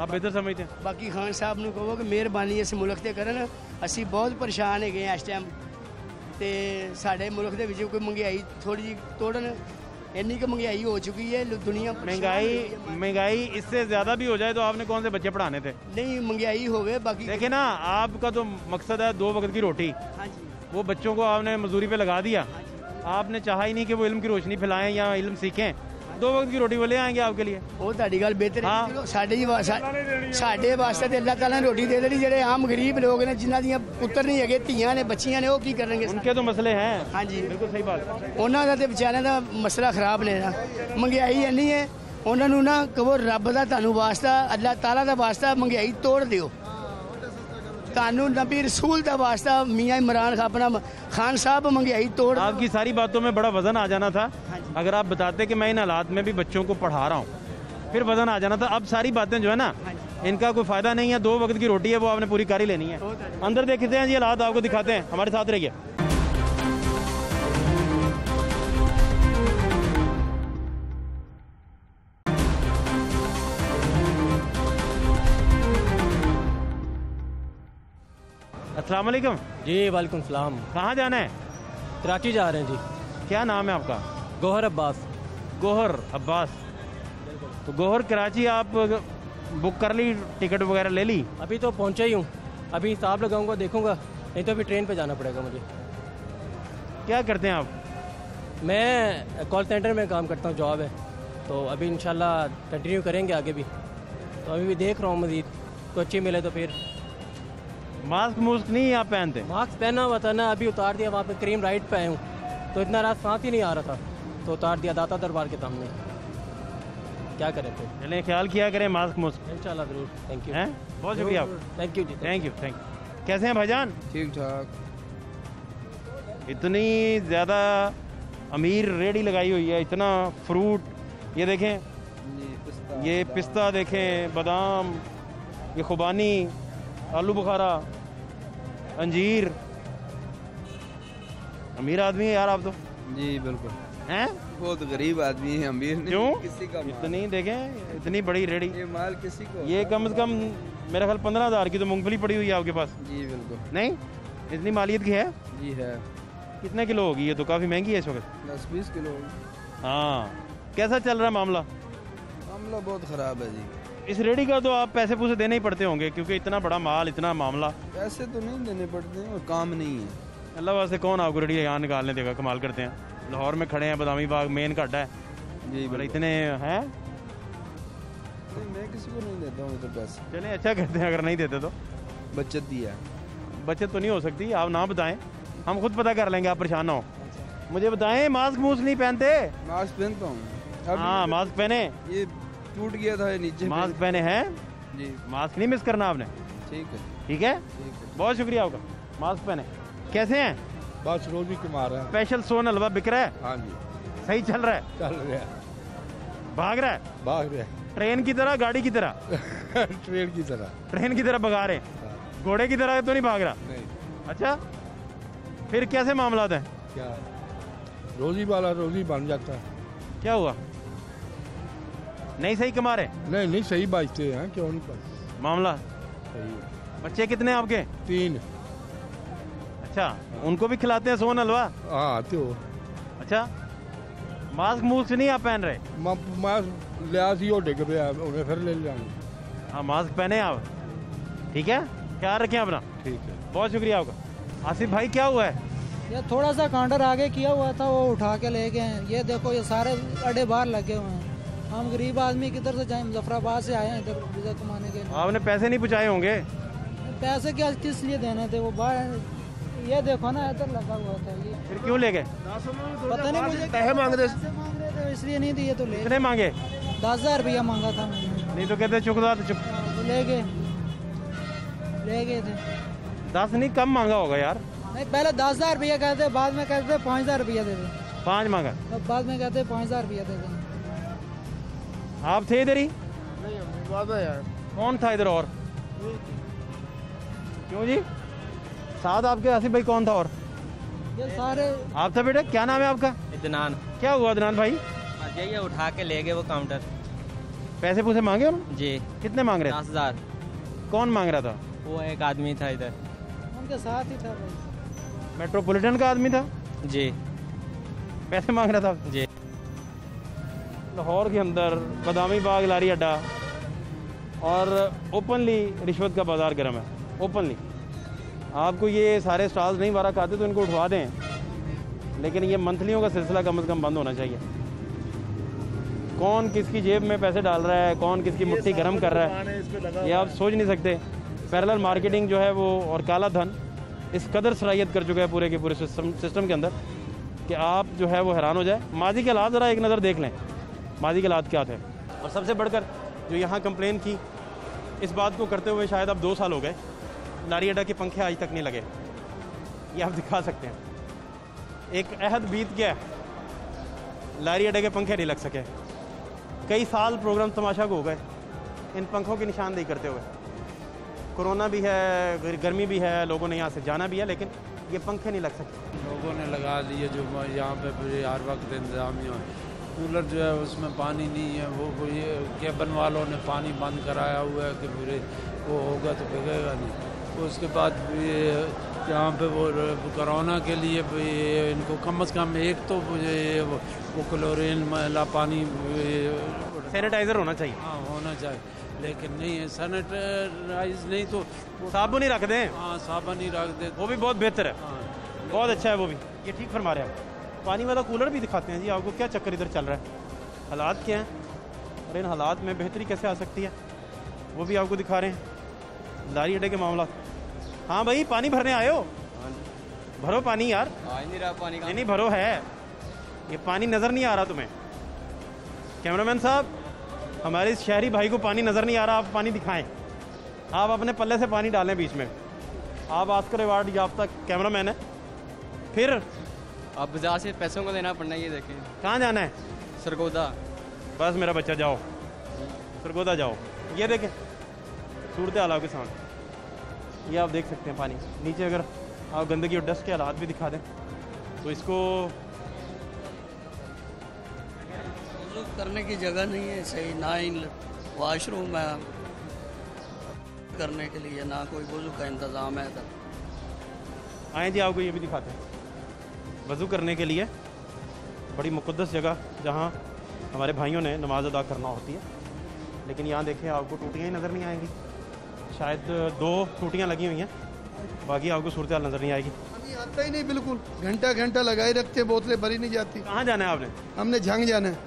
S1: आप बेहतर समझते हैं।
S9: बाकी खान साहब ਨੂੰ ਕਹੋ ਕਿ ਮਿਹਰਬਾਨੀ ਇਸ ਮੁਲਕ ਤੇ ਕਰਨ, ਅਸੀਂ ਬਹੁਤ ਪਰੇਸ਼ਾਨ ਹੈਗੇ ਆ ਇਸ ਟਾਈਮ ਤੇ ਸਾਡੇ ਮੁਲਕ ਦੇ ਵਿੱਚ ਕੋਈ ਮਹਿੰਗਾਈ ਥੋੜੀ ਜਿਹੀ ਤੋੜਨ, ਇੰਨੀ ਕਿ ਮਹਿੰਗਾਈ ਹੋ ਚੁੱਕੀ है, दुनिया
S1: महंगाई इससे ज़्यादा भी हो जाए तो आपने कौन से बच्चे पढ़ाने थे?
S9: नहीं, महंगाई होवे बाकी।
S1: देखे ना, आपका तो मकसद है 2 वक्त की रोटी,
S9: हाँ जी,
S1: वो बच्चों को आपने मजदूरी पे लगा दिया। आपने चाहा ही नहीं कि वो इल्म की रोशनी फैलाएं या इल्म सीखें। 2 वक्त की रोटी वो ले आएंगे आपके लिए।
S9: ਉਹ ਤੁਹਾਡੀ ਗੱਲ ਬਿਹਤਰ ਹੈ।
S1: ਹਾਂ।
S9: ਚਲੋ ਸਾਡੇ ਵਾਸਤੇ ਤੇ ਅੱਲਾਹ ਤਾਲਾ ਨੇ ਰੋਟੀ ਦੇ ਦੇਣੀ, ਜਿਹੜੇ ਆਮ ਗਰੀਬ ਲੋਕ ਨੇ ਜਿਨ੍ਹਾਂ ਦੀਆਂ ਪੁੱਤਰ ਨਹੀਂ ਹੈਗੇ, ਧੀਆਂ ਨੇ, ਬੱਚੀਆਂ ਨੇ, ਉਹ ਕੀ ਕਰਨਗੇ?
S1: उनके तो मसले हैं।
S9: हाँ जी,
S1: बिल्कुल सही बात।
S9: ਉਹਨਾਂ ਦਾ ਤੇ ਵਿਚਾਰਿਆਂ ਦਾ ਮਸਲਾ ਖਰਾਬ ਨੇ ਨਾ, ਮਹਿੰਗਾਈ ਇੰਨੀ ਹੈ। ਉਹਨਾਂ ਨੂੰ ਨਾ ਕਹੋ ਰੱਬ ਦਾ ਤੁਹਾਨੂੰ ਵਾਸਤਾ, ਅੱਲਾਹ ਤਾਲਾ ਦਾ ਵਾਸਤਾ, ਮਹਿੰਗਾਈ ਤੋੜ ਦਿਓ। ਤੁਹਾਨੂੰ ਨਬੀ रसूल ਦਾ वास्ता, मियाँ इमरान अपना खान साहब महंगाई तोड़।
S1: आपकी सारी बातों में बड़ा वजन आ जाना था अगर आप बताते कि मैं इन हालात में भी बच्चों को पढ़ा रहा हूँ, फिर वजन आ जाना था। अब सारी बातें जो है ना, इनका कोई फायदा नहीं है। 2 वक्त की रोटी है, वो आपने पूरी कारी लेनी है। अंदर देखते हैं जी, हालात आपको दिखाते हैं, हमारे साथ रहिए। अस्सलाम वालेकुम
S10: जी। वालेकुम सलाम।
S1: कहाँ जाना है?
S10: कराची जा रहे हैं जी।
S1: क्या नाम है आपका?
S10: गौहर अब्बास।
S1: गोहर अब्बास, तो गोहर कराची आप बुक कर ली, टिकट वगैरह ले ली?
S10: अभी तो पहुंचा ही हूँ, अभी हिसाब लगाऊंगा, देखूंगा, नहीं तो अभी ट्रेन पे जाना पड़ेगा मुझे।
S1: क्या करते हैं आप?
S10: मैं कॉल सेंटर में काम करता हूँ, जॉब है, तो अभी इंशाल्लाह कंटिन्यू करेंगे आगे भी, तो अभी भी देख रहा हूँ मज़ीद कोई अच्छी मिले तो फिर।
S1: मास्क मुस्क नहीं आप पहनते?
S10: मास्क पहना हुआ था ना, अभी उतार दिया, वहाँ पे क्रीम राइड पे आया हूँ, तो इतना रात सांस ही नहीं आ रहा था, तो उतार दिया दाता दरबार के सामने, क्या करें फिर।
S1: चलें, ख्याल किया करें मास्क मुस्क
S10: इंशाल्लाह ज़रूर। थैंक यू,
S1: हैं? बहुत शुक्रिया,
S10: थैंक यू जी,
S1: थैंक यू। कैसे हैं भाईजान?
S11: ठीक ठाक।
S1: इतनी ज़्यादा अमीर रेडी लगाई हुई है, इतना फ्रूट, ये देखें, ये पिस्ता देखें, बादाम, ये खुबानी, आलू बुखारा, अंजीर। अमीर आदमी है यार आप तो।
S11: जी बिल्कुल।
S1: हैं?
S11: बहुत गरीब आदमी है, अमीर नहीं।
S1: क्यों?
S11: किसी का माल।
S1: इतनी देखें, इतनी बड़ी रेडी,
S11: ये माल किसी को।
S1: ये कम से कम मेरा ख्याल 15,000 की तो मूंगफली पड़ी हुई है आपके पास।
S11: जी बिल्कुल।
S1: नहीं, इतनी मालियत की है?
S11: जी है।
S1: कितने किलो होगी ये? तो काफ़ी महंगी है इस वक्त।
S11: 10-20 किलो।
S1: हाँ, कैसा चल रहा है मामला?
S11: मामला बहुत ख़राब है जी।
S1: इस रेडी का तो आप पैसे पूसे देने ही पड़ते होंगे, क्योंकि इतना बड़ा माल, इतना मामला।
S11: पैसे तो नहीं देने पड़ते हैं और काम नहीं है।
S1: अल्लाह वास्ते कौन आपको रेडी यहाँ निकालने देगा? कमाल करते हैं, लाहौर में खड़े हैं, बदामी बाग मेन घाटा है
S11: जी,
S1: बोले इतने हैं।
S11: नहीं, मैं किसी को नहीं देता हूँ तो पैसे।
S1: चलें, अच्छा करते हैं, अगर नहीं देते तो।
S11: बचत दिया।
S1: बचत तो नहीं हो सकती, आप ना बताएं, हम खुद पता कर लेंगे, आप परेशान ना हो। मुझे बताएं, मास्क मूस्क नहीं पहनते?
S11: मास्क पहनता हूँ।
S1: हाँ, मास्क पहने।
S11: ये टूट गया था, ये नीचे।
S1: मास्क पहने हैं
S11: जी।
S1: मास्क नहीं मिस करना आपने।
S11: ठीक है,
S1: ठीक है, बहुत शुक्रिया आपका। मास्क पहने। कैसे हैं?
S3: बस रोजी कमा रहा है।
S1: स्पेशल सोन हलवा बिक रहा है?
S3: हाँ जी,
S1: सही चल रहा है?
S3: चल रहा है।
S1: भाग रहा है?
S3: भाग रहा
S1: ट्रेन की तरह, गाड़ी की तरह?
S3: है। ट्रेन की तरह।
S1: ट्रेन की तरह भगा रहे हैं, घोड़े की तरह तो नहीं भाग रहा?
S3: नहीं।
S1: अच्छा, फिर कैसे मामला है?
S3: क्या रोजी वाला रोजी बन जाता है।
S1: क्या हुआ? नहीं सही कमा रहे?
S3: नहीं नहीं, सही बाजते हैं, क्यों नहीं पाते?
S1: मामला
S3: सही है।
S1: बच्चे कितने हैं आपके?
S3: 3।
S1: अच्छा, उनको भी खिलाते हैं सोन हलवा?
S3: हाँ आते हो।
S1: अच्छा, मास्क मूस्क नहीं आप पहन रहे?
S3: मास्क लिया सी, डिग पे उन्हें फिर ले लिया।
S1: हाँ, मास्क पहने आप, ठीक है, ख्याल रखें अपना।
S3: ठीक है,
S1: बहुत शुक्रिया आपका। आसिफ भाई, क्या हुआ है?
S12: ये थोड़ा सा काउंटर आगे किया हुआ था, वो उठा के ले गए हैं। ये देखो, ये सारे अड्डे बाहर लगे हुए हैं। हम गरीब आदमी किधर से जाएं? मुजफ्फराबाद से आए हैं इधर वीज़ा कमाने के लिए।
S1: आपने पैसे नहीं पहुँचाए होंगे?
S12: पैसे क्या, किस लिए देने थे? वो बाहर, ये देखो ना, इधर लगा हुआ था। ये
S1: फिर क्यों ले गए?
S12: पता नहीं, मुझे
S3: पैसे मांग रहे
S12: थे, इसलिए नहीं दिए तो ले।
S1: कितने मांगे?
S12: 10,000 रुपया मांगा था मैंने।
S1: नहीं तो कहते चुकदा तो चुक।
S12: तो ले गए थे।
S1: 10 नहीं, कम मांगा होगा यार।
S12: नहीं, पहले 10,000 रुपया कहते, बाद में कहते 5,000 रुपया दे दे।
S1: 5 मांगा,
S12: बाद में कहते 5,000 रुपया दे दे।
S1: आप थे इधर ही?
S12: नहीं, यार
S1: कौन था इधर? और क्यों जी? साथ आपके आसिफ भाई कौन था? और
S12: ये सारे
S1: आप था बेटा? क्या नाम है आपका?
S10: इदनान।
S1: क्या हुआ अदनान भाई?
S10: ये उठा के ले गए वो काउंटर।
S1: पैसे पूसे मांगे उन्होंने?
S10: जी।
S1: कितने मांग रहे?
S10: 10,000।
S1: कौन मांग रहा था?
S10: वो एक आदमी था इधर,
S12: उनके साथ ही था भाई।
S1: मेट्रोपॉलिटन का आदमी था?
S10: जी।
S1: पैसे मांग रहा था?
S10: जी।
S1: लाहौर के अंदर बदामी बाग लारी अड्डा, और ओपनली रिश्वत का बाजार गर्म है, ओपनली। आपको ये सारे स्टॉल्स नहीं बारह खाते तो इनको उठवा दें, लेकिन ये मंथलियों का सिलसिला कम से कम बंद होना चाहिए। कौन किसकी जेब में पैसे डाल रहा है, कौन किसकी मुट्ठी गर्म कर रहा है, ये आप सोच नहीं सकते। पैरेलल मार्केटिंग जो है वो, और काला धन इस कदर सलाहियत कर चुका है पूरे के पूरे सिस्टम के अंदर कि आप जो है वो हैरान हो जाए। माजी के हालात ज़रा एक नज़र देख लें, माजी के हालात क्या थे। और सबसे बढ़कर जो यहाँ कंप्लेन की, इस बात को करते हुए शायद अब 2 साल हो गए, लारी अड्डा के पंखे आज तक नहीं लगे। ये आप दिखा सकते हैं, एक अहद बीत गया, लारी अड्डे के पंखे नहीं लग सके। कई साल प्रोग्राम तमाशा को हो गए इन पंखों की निशानदेही करते हुए। कोरोना भी है, गर्मी भी है, लोगों ने यहाँ से जाना भी है, लेकिन ये पंखे नहीं लग सके।
S13: लोगों ने लगा लिए जो यहाँ पे पूरे हर वक्त इंतजामिया, कूलर जो है उसमें पानी नहीं है, वो ये केबन वालों ने पानी बंद कराया हुआ है कि पूरे वो होगा तो बिगेगा नहीं। तो उसके बाद ये यहाँ पे वो कोरोना के लिए इनको कम से कम एक तो वो क्लोरीन वाला पानी
S1: सैनिटाइजर होना चाहिए।
S13: हाँ होना चाहिए, लेकिन नहीं है सैनिटाइज नहीं तो
S1: साबुन ही रख दें।
S13: हाँ साबुन ही रख दे,
S1: वो भी बहुत बेहतर है।
S13: हाँ
S1: बहुत अच्छा है वो भी, ये ठीक फरमा रहे हैं आप। पानी वाला कूलर भी दिखाते हैं जी आपको, क्या चक्कर इधर चल रहा है, हालात क्या हैं और इन हालात में बेहतरी कैसे आ सकती है वो भी आपको दिखा रहे हैं। लारी अड्डे के मामला। हाँ भाई पानी भरने आए हो? भरो पानी यार।
S11: नहीं रहा पानी का।
S1: नहीं भरो है, ये पानी नज़र नहीं आ रहा तुम्हें। कैमरामैन साहब, हमारे इस शहरी भाई को पानी नज़र नहीं आ रहा, आप पानी दिखाएं। आप अपने पल्ले से पानी डालें बीच में। आप ऑस्कर अवार्ड याफ्ता कैमरामैन है। फिर
S11: अब बाजार से पैसों को देना पड़ना, ये देखें।
S1: कहाँ जाना है?
S11: सरगोदा।
S1: बस मेरा बच्चा जाओ, सरगोदा जाओ। ये देखें सूरत हालात के साथ, ये आप देख सकते हैं पानी नीचे। अगर आप गंदगी और डस्ट के हालात भी दिखा दें तो इसको
S14: करने की जगह नहीं है सही, ना ही वॉशरूम है करने के लिए, ना कोई वजू का इंतज़ाम है इधर।
S1: आए जी आपको ये भी दिखाते हैं वज़ू करने के लिए बड़ी मुक़द्दस जगह जहाँ हमारे भाइयों ने नमाज अदा करना होती है। लेकिन यहाँ देखें आपको टूटियाँ ही नज़र नहीं आएंगी, शायद 2 टूटियाँ लगी हुई हैं, बाकी आपको सूरत हाल नज़र नहीं आएगी।
S2: अभी आता ही नहीं बिल्कुल, घंटा घंटा लगाए रखते, बोतलें भरी नहीं जाती।
S1: कहाँ जाना है आपने?
S2: हमने झंग जाना है।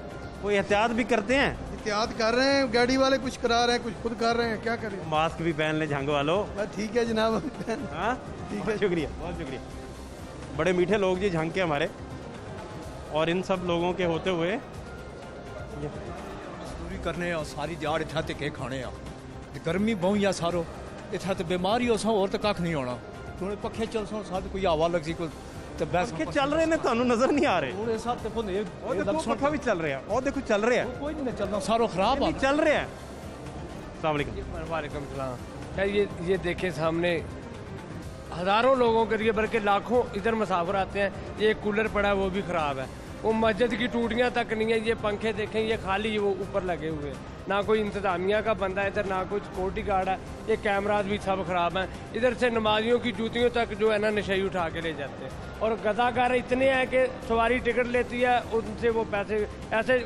S1: कोई एहतियात भी करते हैं?
S2: एहतियात कर रहे हैं, गाड़ी वाले कुछ करा रहे हैं, कुछ खुद कर रहे हैं, क्या करें।
S1: मास्क भी पहन ले झंग वालों।
S2: ठीक है जनाब।
S1: हाँ ठीक है, शुक्रिया, बहुत शुक्रिया। बड़े मीठे लोग जी झंग के हमारे, और इन सब लोगों के होते हुए
S15: मजदूरी करने और सारी जाड़ इतना के खाने गर्मी बहु या सारो इतना तो बीमारी हो सो और तो कख नहीं होना। थोड़े पखे चल सो साथ कोई हवा लग सी कोई तो बस
S1: पखे चल रहे ने ਤੁਹਾਨੂੰ नजर नहीं आ रहे।
S15: थोड़े साथ देखो ने
S1: और देखो पखा भी चल रहे हैं, और देखो चल रहे हैं,
S15: कोई नहीं चलना, सारो खराब है,
S1: चल रहे हैं। अस्सलाम वालेकुम।
S16: वालेकुम सलाम। ये देखें सामने हज़ारों लोगों के लिए बल्कि लाखों इधर मुसाफिर आते हैं। ये कूलर पड़ा है वो भी ख़राब है, वो मस्जिद की टूटियाँ तक नहीं है। ये पंखे देखें ये खाली वो ऊपर लगे हुए हैं, ना कोई इंतज़ामिया का बंदा है इधर, ना कोई सिक्योरिटी गार्ड है। ये कैमराज भी सब ख़राब हैं। इधर से नमाजियों की जूतियों तक जो है ना नशे उठा के ले जाते हैं। और गदाकार इतने हैं कि सवारी टिकट लेती है, उनसे वो पैसे ऐसे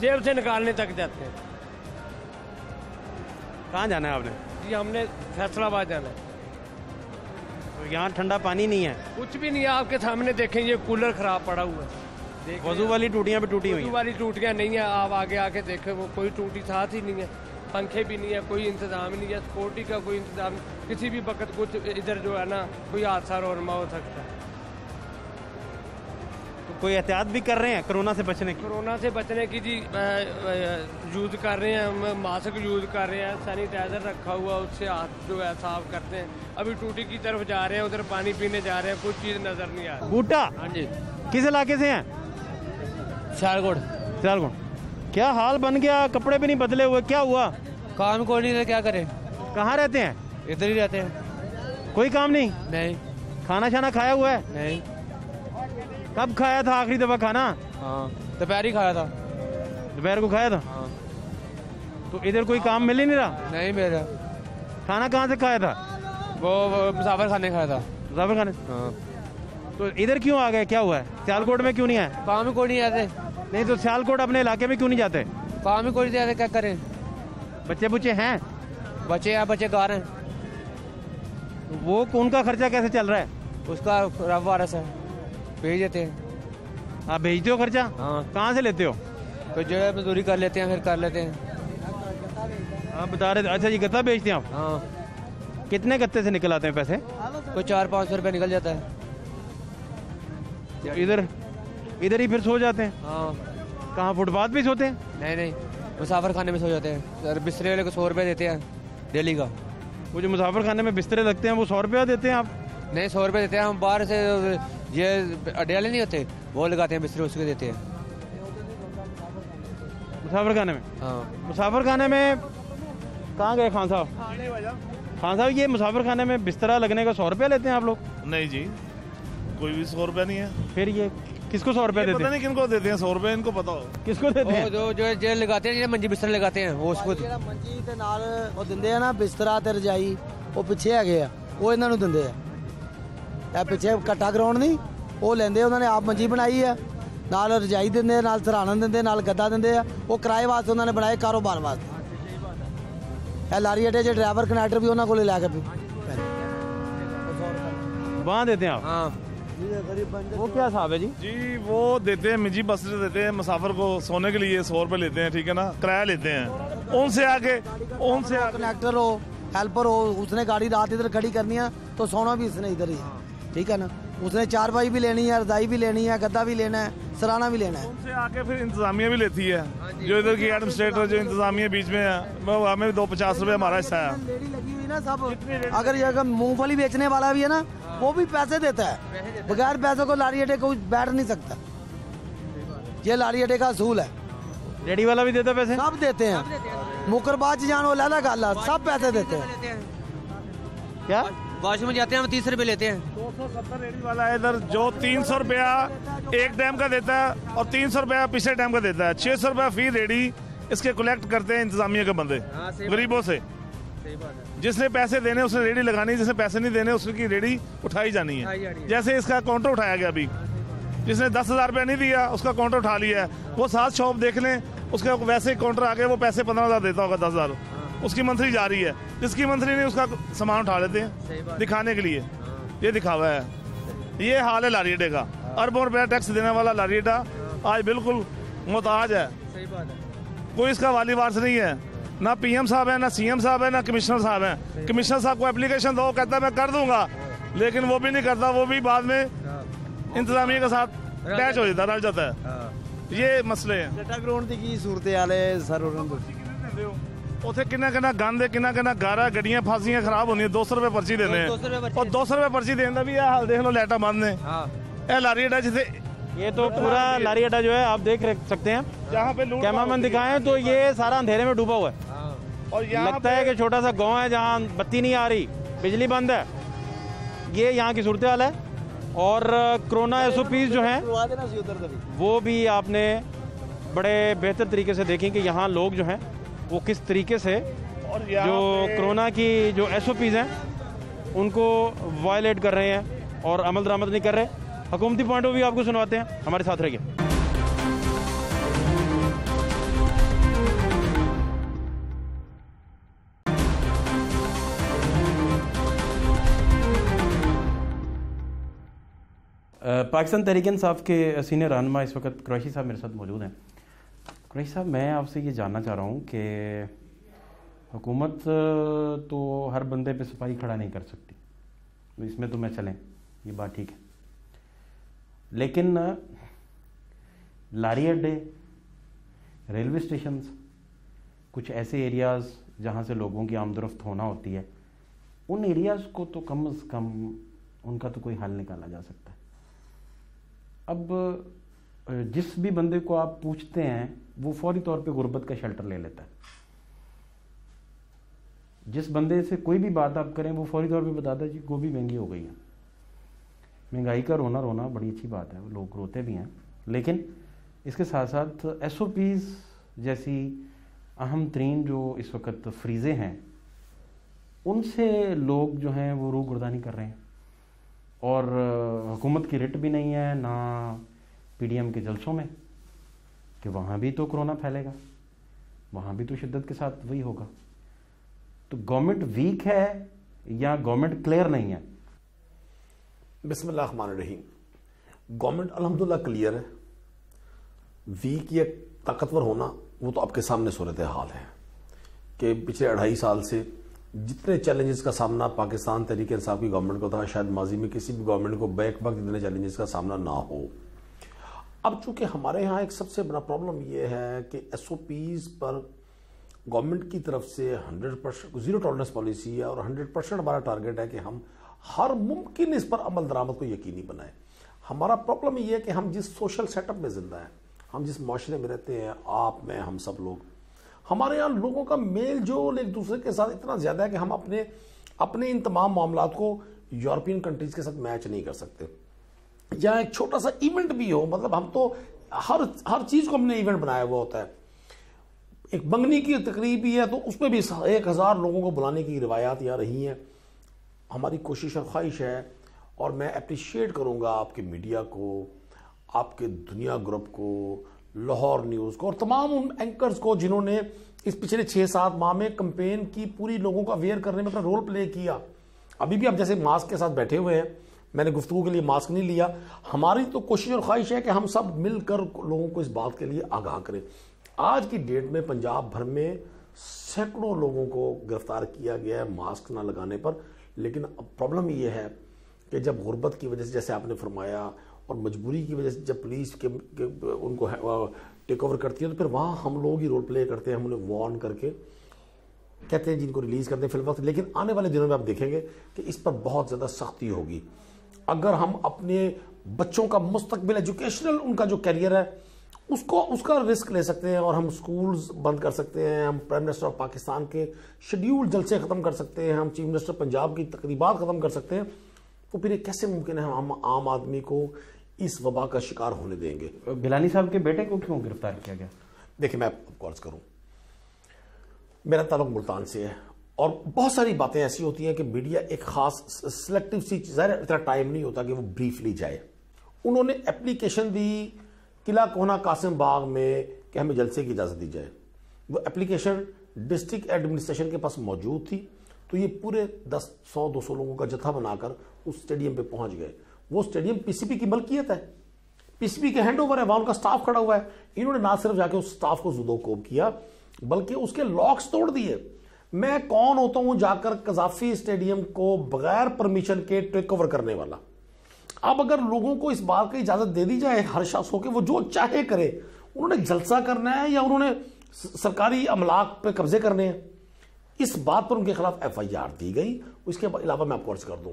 S16: जेब से निकालने तक जाते हैं।
S1: कहाँ जाना है आपने?
S16: जी हमने फैसलाबाद जाना है।
S1: यहाँ ठंडा पानी नहीं है,
S16: कुछ भी नहीं है। आपके सामने देखें ये कूलर खराब पड़ा हुआ है।
S1: वजू वाली टूटियाँ भी टूटी हुई हैं।
S16: वजू वाली टूटियाँ नहीं है, आप आगे आके देखें वो कोई टूटी साथ ही नहीं है। पंखे भी नहीं है, कोई इंतजाम नहीं है, सिक्योरिटी का कोई इंतजाम। किसी भी वक्त कुछ इधर जो है ना कोई हादसा रोनमा हो सकता है।
S1: तो कोई एहतियात भी कर रहे हैं कोरोना से बचने की?
S16: कोरोना से बचने की जी यूज़ कर रहे हैं हम, मास्क यूज़ कर रहे हैं, सैनिटाइज़र रखा हुआ उससे हाथ जो है साफ करते हैं। अभी टूटी की तरफ जा रहे हैं, उधर पानी पीने जा रहे हैं, कुछ चीज़ नज़र नहीं आ रही।
S1: बूटा
S16: हाँ जी।
S1: किस इलाके से हैं?
S16: सियालकोट।
S1: सियालकोट। क्या हाल बन गया, कपड़े भी नहीं बदले हुए, क्या हुआ?
S16: काम कोई नहीं, क्या करें।
S1: कहाँ रहते हैं?
S16: इधर ही रहते हैं।
S1: कोई काम नहीं?
S16: नहीं।
S1: खाना शाना खाया हुआ है?
S16: नहीं।
S1: कब खाया था आखिरी दफा खाना?
S16: हाँ दोपहर ही खाया था।
S1: दोपहर को खाया था?
S16: हाँ।
S1: तो इधर कोई काम मिल ही नहीं रहा?
S16: नहीं मेरा।
S1: खाना कहाँ से खाया था?
S16: वो मुसाफिर खाने खाया था।
S1: मुसाफिर खाने?
S16: हाँ।
S1: तो इधर क्यों आ गए, क्या हुआ है? सियालकोट में क्यों नहीं आए?
S16: काम ही कोई नहीं आते।
S1: नहीं तो सियालकोट अपने इलाके में क्यों नहीं जाते?
S16: काम ही कोई नहीं आते, क्या करें।
S1: बच्चे बुच्चे हैं?
S16: बच्चे हैं, बच्चे गा रहे हैं।
S1: वो उनका खर्चा कैसे चल रहा है?
S16: उसका रब वारस है, भेज देते हैं।
S1: आप भेजते हो खर्चा?
S16: हाँ।
S1: कहाँ से लेते हो?
S16: तो जो है मजदूरी कर लेते हैं, फिर कर लेते हैं।
S1: आप बता रहे थे, अच्छा जी गत्ता बेचते हैं आप?
S16: हाँ।
S1: कितने गत्ते से निकल आते हैं पैसे?
S16: कोई 400-500 रुपये निकल जाता है।
S1: इधर ही फिर सो जाते हैं?
S16: हाँ।
S1: कहाँ फुटपाथ पे सोते हैं?
S16: नहीं नहीं, मुसाफिर खाने में सो जाते हैं। बिस्तरे वाले को 100 रुपये देते हैं डेली का।
S1: वो जो मुसाफिर खाने में बिस्तरे लगते हैं वो 100 रुपया देते हैं आप?
S16: नहीं 100 रुपये देते हैं हम। बाहर से ये अड्डे वाले नहीं होते, वो लगाते हैं बिस्तरे, उसके देते हैं
S1: मुसाफिर खाने में।
S16: हाँ।
S1: मुसाफिर खाने में कहाँ गए खान साहब? खान साहब ये मुसाफिर खाने में बिस्तरा लगने का 100 रुपया लेते हैं आप लोग?
S6: नहीं जी, कोई भी 100 रुपया नहीं है।
S1: फिर ये किसको 100 रुपया देते हैं?
S6: पता नहीं किनको देते हैं 100 रुपया, इनको पता हो।
S1: किसको देते हैं?
S16: जो जेल लगाते हैं, मंजी बिस्तर लगाते हैं, वो उसको
S9: ਮੰਜੀ ਤੇ ਨਾਲ ਉਹ ਦਿੰਦੇ ਆ ਨਾ ਬਿਸਤਰਾ ਤੇ ਰਜਾਈ, ਉਹ ਪਿੱਛੇ ਹੈਗੇ ਆ, ਉਹ ਇਹਨਾਂ ਨੂੰ ਦਿੰਦੇ ਆ।
S2: ਇਹ ਪਿੱਛੇ ਕੱਟਾ ਗਰਾਊਂਡ ਨਹੀਂ ਉਹ ਲੈਂਦੇ, ਉਹਨਾਂ ਨੇ ਆਪ ਮੰਜੀ ਬਣਾਈ ਹੈ, ਨਾਲ ਰਜਾਈ ਦਿੰਦੇ, ਨਾਲ ਸਰਾਣਾ ਦਿੰਦੇ, ਨਾਲ ਗੱਦਾ ਦਿੰਦੇ ਆ। ਉਹ ਕਿਰਾਏ ਵਾਸਤੇ ਉਹਨਾਂ ਨੇ ਬਣਾਏ, ਕਾਰੋਬਾਰ ਵਾਸਤੇ। ਇਹ ਲਾਰੀ ਅੱਡੇ 'ਚ ड्राइवर कनेक्टर भी ਉਹਨਾਂ ਕੋਲੇ ਲੈ के
S1: वहाँ देते हैं आप?
S6: हाँ,
S1: वो क्या हिसाब है जी?
S6: जी वो देते हैं मिजी बस देते हैं मुसाफिर को सोने के लिए 100 रुपये लेते हैं, ठीक है ना, किराया लेते हैं। उनसे आगे
S2: कनेक्टर हो, हेल्पर हो, उसने गाड़ी रात इधर खड़ी करनी है तो सोना भी इसने इधर ही, ठीक है ना। उसने चारपाई भी लेनी है, रजाई भी लेनी है, गद्दा भी लेना है, सराना भी लेना है।
S6: उनसे आके फिर इंतजामिया भी लेती है, जो इधर की एडमिनिस्ट्रेटर जो इंतजामिया बीच में है, वो हमें 250 रुपये हमारा हिस्सा है।
S2: लेडी लगी हुई ना सब, अगर ये मूंगफली बेचने वाला भी है ना, वो भी पैसे देता है, बगैर पैसों को लारी अड्डे कोई बैठ नहीं सकता। ये लारी अड्डे का असूल है।
S1: रेडी वाला भी देता है पैसे?
S2: सब देते हैं, मुकरबाज जान वो लाला गाला सब पैसे देते हैं।
S1: क्या
S17: वॉशरूम में जाते हैं हम 30 रुपये लेते हैं।
S6: 270 रेडी वाला है इधर, जो 300 रुपया एक डैम का देता है और 300 रुपया पिछले डैम का देता है। 600 रुपया फी रेडी इसके कलेक्ट करते हैं इंतजामिया के बंदे गरीबों से। जिसने पैसे देने उसने रेडी लगानी, जिसने पैसे नहीं देने उसकी रेडी उठाई जानी है। जैसे इसका काउंटर उठाया गया अभी, जिसने 10,000 रुपया नहीं दिया उसका काउंटर उठा लिया है, वो 7 शॉप देख लें, उसका वैसे ही काउंटर आ गया, वो पैसे 15,000 देता होगा, 10,000 उसकी मंथली जा रही है। जिसकी मंथली नहीं उसका सामान उठा लेते हैं दिखाने के लिए, ये दिखावा है। ये हाल है लारी अड्डे का। अरबों रुपया टैक्स देने वाला लारी अड्डा आज बिल्कुल मुहताज है। कोई इसका वाली वारस नहीं है, ना PM साहब है, ना CM साहब है, ना कमिश्नर साहब है। कमिश्नर साहब को एप्लीकेशन दो, कहता है मैं कर दूंगा, लेकिन वो भी नहीं करता, वो भी बाद में इंतजामिया के साथ अटैच हो जाता, रल जाता है। ये मसले हैं।
S11: जट्टा ग्राउंड की सूरत हाल है सर?
S6: उसे किन्ना किन्ना गंद है, किन्ना किन्ना गारा, गड्डियां फांसियां खराब होनी है, 200 रुपये पर्ची देने हैं, और 200 रुपये पर्ची देने का भी यह हाल देख लो, लाइटा बंद है। लारी अड्डा जिसे
S1: ये तो पूरा लारी अड्डा जो है आप देख सकते हैं,
S6: जहाँ पे
S1: कैमरामैन दिखाएं तो ये सारा अंधेरे में डूबा हुआ है। और लगता है कि छोटा सा गांव है जहाँ बत्ती नहीं आ रही, बिजली बंद है। ये यहाँ की सूरत हाल है। और कोरोना SOPs जो हैं वो भी आपने बड़े बेहतर तरीके से देखें कि यहाँ लोग जो हैं वो किस तरीके से जो कोरोना की जो SOPs हैं उनको वायलेट कर रहे हैं और अमल दरामद नहीं कर रहे। हुकूमती पॉइंट ऑफ व्यू आपको सुनवाते हैं, हमारे साथ रहिए। पाकिस्तान तहरीक इंसाफ के सीनियर रहनुमा इस वक्त कुरैशी साहब मेरे साथ मौजूद हैं। कुरैशी साहब, मैं आपसे ये जानना चाह रहा हूँ कि हुकूमत तो हर बंदे पे सिपाही खड़ा नहीं कर सकती, इसमें तो मैं चलें, ये बात ठीक है, लेकिन लारी अड्डे, रेलवे स्टेशंस, कुछ ऐसे एरियाज़ जहाँ से लोगों की आमदरफ्त होना होती है, उन एरियाज़ को तो कम से कम उनका तो कोई हल निकाला जा सकता है। अब जिस भी बंदे को आप पूछते हैं वो फौरी तौर पे गुर्बत का शेल्टर ले लेता है। जिस बंदे से कोई भी बात आप करें वो फौरी तौर पे बताता है जी गोभी महंगी हो गई है। महंगाई का रोना बड़ी अच्छी बात है, लोग रोते भी हैं, लेकिन इसके साथ साथ SOPs जैसी अहम तरीन जो इस वक्त फ्रीज़े हैं उनसे लोग जो हैं वो रूह गुर्दानी कर रहे हैं। और हुकूमत की रिट भी नहीं है ना PDM के जलसों में कि वहाँ भी तो कोरोना फैलेगा, वहाँ भी तो शिद्दत के साथ वही होगा। तो गवर्नमेंट वीक है या गवर्नमेंट क्लियर नहीं है?
S18: बिस्मिल्लाहिर्रहमानिर्रहीम। गवर्नमेंट अल्हम्दुलिल्लाह क्लियर है। वीक या ताकतवर होना वो तो आपके सामने सूरत हाल है कि पिछले 2.5 साल से जितने चैलेंजेस का सामना पाकिस्तान तहरीक इंसाफ की गवर्नमेंट को था, शायद माजी में किसी भी गवर्नमेंट को बैक वक्त इतने चैलेंजेस का सामना ना हो। अब चूंकि हमारे यहाँ एक सबसे बड़ा प्रॉब्लम यह है कि SOPs पर गवर्नमेंट की तरफ से 100% जीरो टॉलरेंस पॉलिसी है और 100% हमारा टारगेट है कि हम हर मुमकिन इस पर अमल दरामद को यकीनी बनाएं। हमारा प्रॉब्लम ये है कि हम जिस सोशल सेटअप में जिंदा हैं, हम जिस माशरे में रहते हैं, आप मैं हम सब लोग, हमारे यहाँ लोगों का मेल जोल एक दूसरे के साथ इतना ज्यादा है कि हम अपने इन तमाम मामलात को यूरोपियन कंट्रीज के साथ मैच नहीं कर सकते। या एक छोटा सा इवेंट भी हो, मतलब हम तो हर चीज को हमने इवेंट बनाया हुआ होता है। एक मंगनी की तकरीब भी है तो उसमें भी 1000 लोगों को बुलाने की रिवायात यहाँ रही हैं। हमारी कोशिश और ख्वाहिश है और मैं अप्रिशिएट करूंगा आपके मीडिया को, आपके दुनिया ग्रुप को, लाहौर न्यूज़ को और तमाम उन एंकर्स को जिन्होंने इस पिछले 6-7 माह में कैंपेन की पूरी लोगों को अवेयर करने में अपना रोल प्ले किया। अभी भी आप जैसे मास्क के साथ बैठे हुए हैं, मैंने गुफ्तगू के लिए मास्क नहीं लिया। हमारी तो कोशिश और ख्वाहिश है कि हम सब मिलकर लोगों को इस बात के लिए आगाह करें। आज की डेट में पंजाब भर में सैकड़ों लोगों को गिरफ्तार किया गया है मास्क ना लगाने पर, लेकिन प्रॉब्लम ये है कि जब गुर्बत की वजह से, जैसे आपने फरमाया, और मजबूरी की वजह से जब पुलिस के उनको टेक ओवर करती है तो फिर वहाँ हम लोग ही रोल प्ले करते हैं। हम उन्हें वार्न करके कहते हैं जिनको रिलीज करते हैं फिल वक्त, लेकिन आने वाले दिनों में आप देखेंगे कि इस पर बहुत ज़्यादा सख्ती होगी। अगर हम अपने बच्चों का मुस्तकबिल, एजुकेशनल उनका जो कैरियर है उसका रिस्क ले सकते हैं और हम स्कूल्स बंद कर सकते हैं, हम प्राइम मिनिस्टर ऑफ पाकिस्तान के शेड्यूल जलसे ख़त्म कर सकते हैं, हम चीफ मिनिस्टर पंजाब की तकरीबात ख़त्म कर सकते हैं, तो फिर ये कैसे मुमकिन है हम आम आदमी को इस वबा का शिकार होने देंगे?
S1: गिलानी साहब के बेटे को क्यों गिरफ्तार किया गया? देखिए, मैं आपको अर्ज करूं, मेरा ताल्लुक मुल्तान से है और बहुत सारी बातें ऐसी होती हैं कि मीडिया एक खास सिलेक्टिव सी चीज़, इतना टाइम नहीं होता कि वो ब्रीफली जाए। उन्होंने एप्लीकेशन दी किला कोना कासिम बाग में कि हमें जलसे की इजाज़त दी जाए। वो एप्लीकेशन डिस्ट्रिक्ट एडमिनिस्ट्रेशन के पास मौजूद थी, तो ये पूरे 10, 100, 200 लोगों का जत्था बनाकर उस स्टेडियम पे पहुंच गए। वो स्टेडियम पीसीबी की मलकियत है, पीसीबी के हैंड ओवर है, वहां उनका स्टाफ खड़ा हुआ है। इन्होंने ना सिर्फ जाके उस स्टाफ को जुदोकोब किया बल्कि उसके लॉक्स तोड़ दिए। मैं कौन होता हूं जाकर कजाफी स्टेडियम को बगैर परमिशन के टेक ओवर करने वाला? अब अगर लोगों को इस बात की इजाजत दे दी जाए हर शख्स हो के वो जो चाहे करे, उन्होंने जलसा करना है या उन्होंने सरकारी अमलाक पे कब्जे करने हैं, इस बात पर उनके खिलाफ एफआईआर दी गई। उसके अलावा मैं आपको अर्ज कर दूं,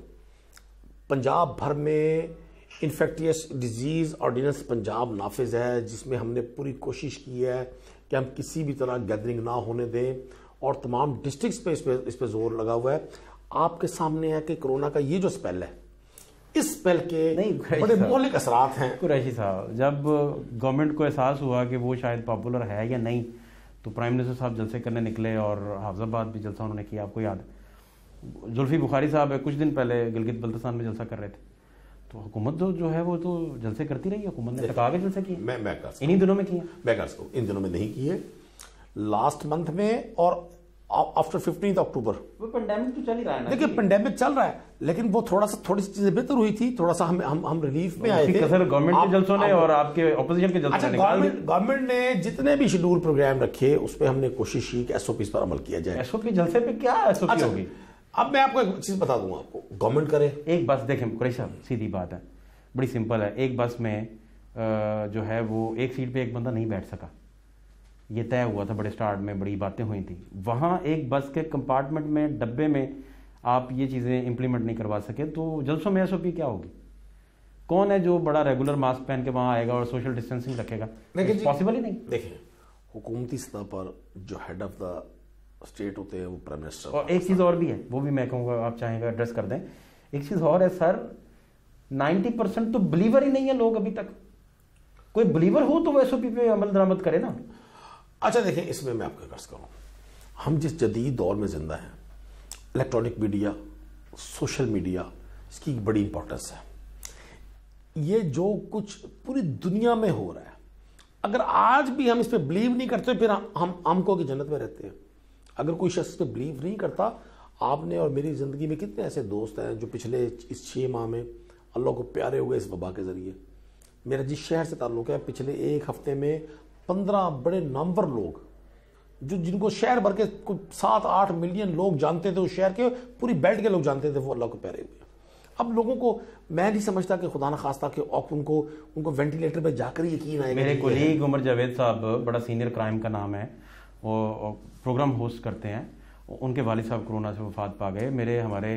S1: पंजाब भर में इन्फेक्टियस डिजीज ऑर्डिनेंस पंजाब नाफिज है, जिसमें हमने पूरी कोशिश की है कि हम किसी भी तरह गैदरिंग ना होने दें और तमाम डिस्ट्रिक्ट्स पे इस पे जोर लगा हुआ है। आपके सामने है कि कोरोना का ये जो स्पेल है, इस स्पेल के बड़े मौलिक असरात हैं। कुरैशी साहब, जब गवर्नमेंट को एहसास हुआ कि वो शायद पॉपुलर है या नहीं, तो प्राइम मिनिस्टर साहब जलसे करने निकले और हाफिजाबाद भी जलसा उन्होंने किया। आपको याद है, जुल्फी बुखारी साहब कुछ दिन पहले गिलगित बल्तिस्तान में जलसा कर रहे थे, तो हुकूमत जो है वो तो जलसे करती रही। हुकूमत ने टका के जलसे किए,
S18: मैं
S1: इन्हीं दिनों में किए।
S18: मैं कर सकूँ, इन दिनों में नहीं किए, लास्ट मंथ में और आफ्टर 15 अक्टूबर।
S1: वो पेंडेमिक तो चल ही रहा है ना।
S18: देखिए, पेंडेमिक चल रहा है, लेकिन वो थोड़ी सी चीजें बेहतर हुई थी। थोड़ा सा हम रिलीफ में आए थे।
S1: गवर्नमेंट के जलसों ने और आपके ऑपोजिशन के जलसों ने निकाल दिए।
S18: गवर्नमेंट ने जितने भी शेड्यूल प्रोग्राम रखे उस पर हमने कोशिश की कि एसओपी पर अमल किया जाए।
S1: एसओपी जलसे पे क्या एसओपी होगी?
S18: अब मैं आपको एक चीज बता दूंगा, आपको गवर्नमेंट करे
S1: एक बस। देखें कुरैशी साहब, सीधी बात है, बड़ी सिंपल है। एक बस में जो है वो एक सीट पे एक बंदा नहीं बैठ सका, ये तय हुआ था, बड़े स्टार्ट में बड़ी बातें हुई थी। वहाँ एक बस के कंपार्टमेंट में, डब्बे में आप ये चीज़ें इंप्लीमेंट नहीं करवा सके, तो जलसों में एसओपी क्या होगी? कौन है जो बड़ा रेगुलर मास्क पहन के वहाँ आएगा और सोशल डिस्टेंसिंग रखेगा? पॉसिबल ही नहीं।
S18: देखिए, हुकूमती सतह पर जो हेड ऑफ द स्टेट होते हैं वो प्राइम मिनिस्टर।
S1: और एक चीज़ और भी है, वो भी मैं कहूँगा आप चाहेंगे एड्रेस कर दें। एक चीज़ और है सर, 90% तो बिलीवर ही नहीं है लोग अभी तक। कोई बिलीवर हो तो वो एसओपी पे अमल दरामद करे ना।
S18: अच्छा देखिए, इसमें मैं आपको अर्ज करूं, हम जिस जदीद दौर में जिंदा हैं, इलेक्ट्रॉनिक मीडिया, सोशल मीडिया, इसकी बड़ी इंपॉर्टेंस है। ये जो कुछ पूरी दुनिया में हो रहा है, अगर आज भी हम इस पे बिलीव नहीं करते फिर हम आमकों की जन्नत में रहते हैं। अगर कोई शख्स पे बिलीव नहीं करता, आपने और मेरी जिंदगी में कितने ऐसे दोस्त हैं जो पिछले इस 6 माह में अल्लाह को प्यारे हुए इस वबा के जरिए। मेरा जिस शहर से ताल्लुक है, पिछले 1 हफ्ते में 15 बड़े नामवर लोग जो जिनको शहर भर के 7-8 मिलियन लोग जानते थे, उस शहर के पूरी बेल्ट के लोग जानते थे, वो अल्लाह को प्यारे हुए। अब लोगों को मैं नहीं समझता कि खुदा न खास्ता कि उनको वेंटिलेटर पे जाकर यकीन आएगा।
S1: मेरे कोलीग उमर जावेद साहब, बड़ा सीनियर क्राइम का नाम है, वो प्रोग्राम होस्ट करते हैं, उनके वालिद साहब कोरोना से वफात पा गए। हमारे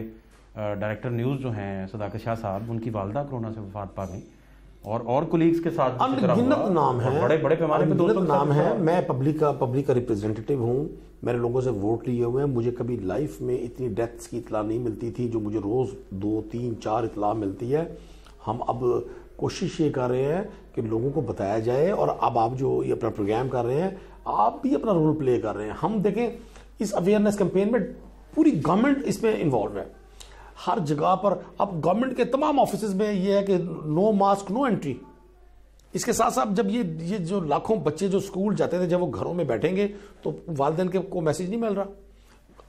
S1: डायरेक्टर न्यूज़ जो हैं सदाकत शाह साहब, उनकी वालदा कोरोना से वफात पा गई। और कोलीग्स के साथ
S18: अनगिनत नाम है,
S1: बड़े पैमाने पे दोस्तों
S18: नाम है। मैं पब्लिक का रिप्रेजेंटेटिव हूँ, मैंने लोगों से वोट लिए हुए हैं। मुझे कभी लाइफ में इतनी डेथ्स की इतला नहीं मिलती थी जो मुझे रोज़ 2, 3, 4 इतला मिलती है। हम अब कोशिश ये कर रहे हैं कि लोगों को बताया जाए, और अब आप जो ये अपना प्रोग्राम कर रहे हैं, आप भी अपना रोल प्ले कर रहे हैं। हम देखें, इस अवेयरनेस कैंपेन में पूरी गवर्नमेंट इसमें इन्वॉल्व है। हर जगह पर अब गवर्नमेंट के तमाम ऑफिसेज में ये है कि नो मास्क नो एंट्री। इसके साथ साथ जब ये जो लाखों बच्चे जो स्कूल जाते थे, जब वो घरों में बैठेंगे तो वालिदैन के को मैसेज नहीं मिल रहा।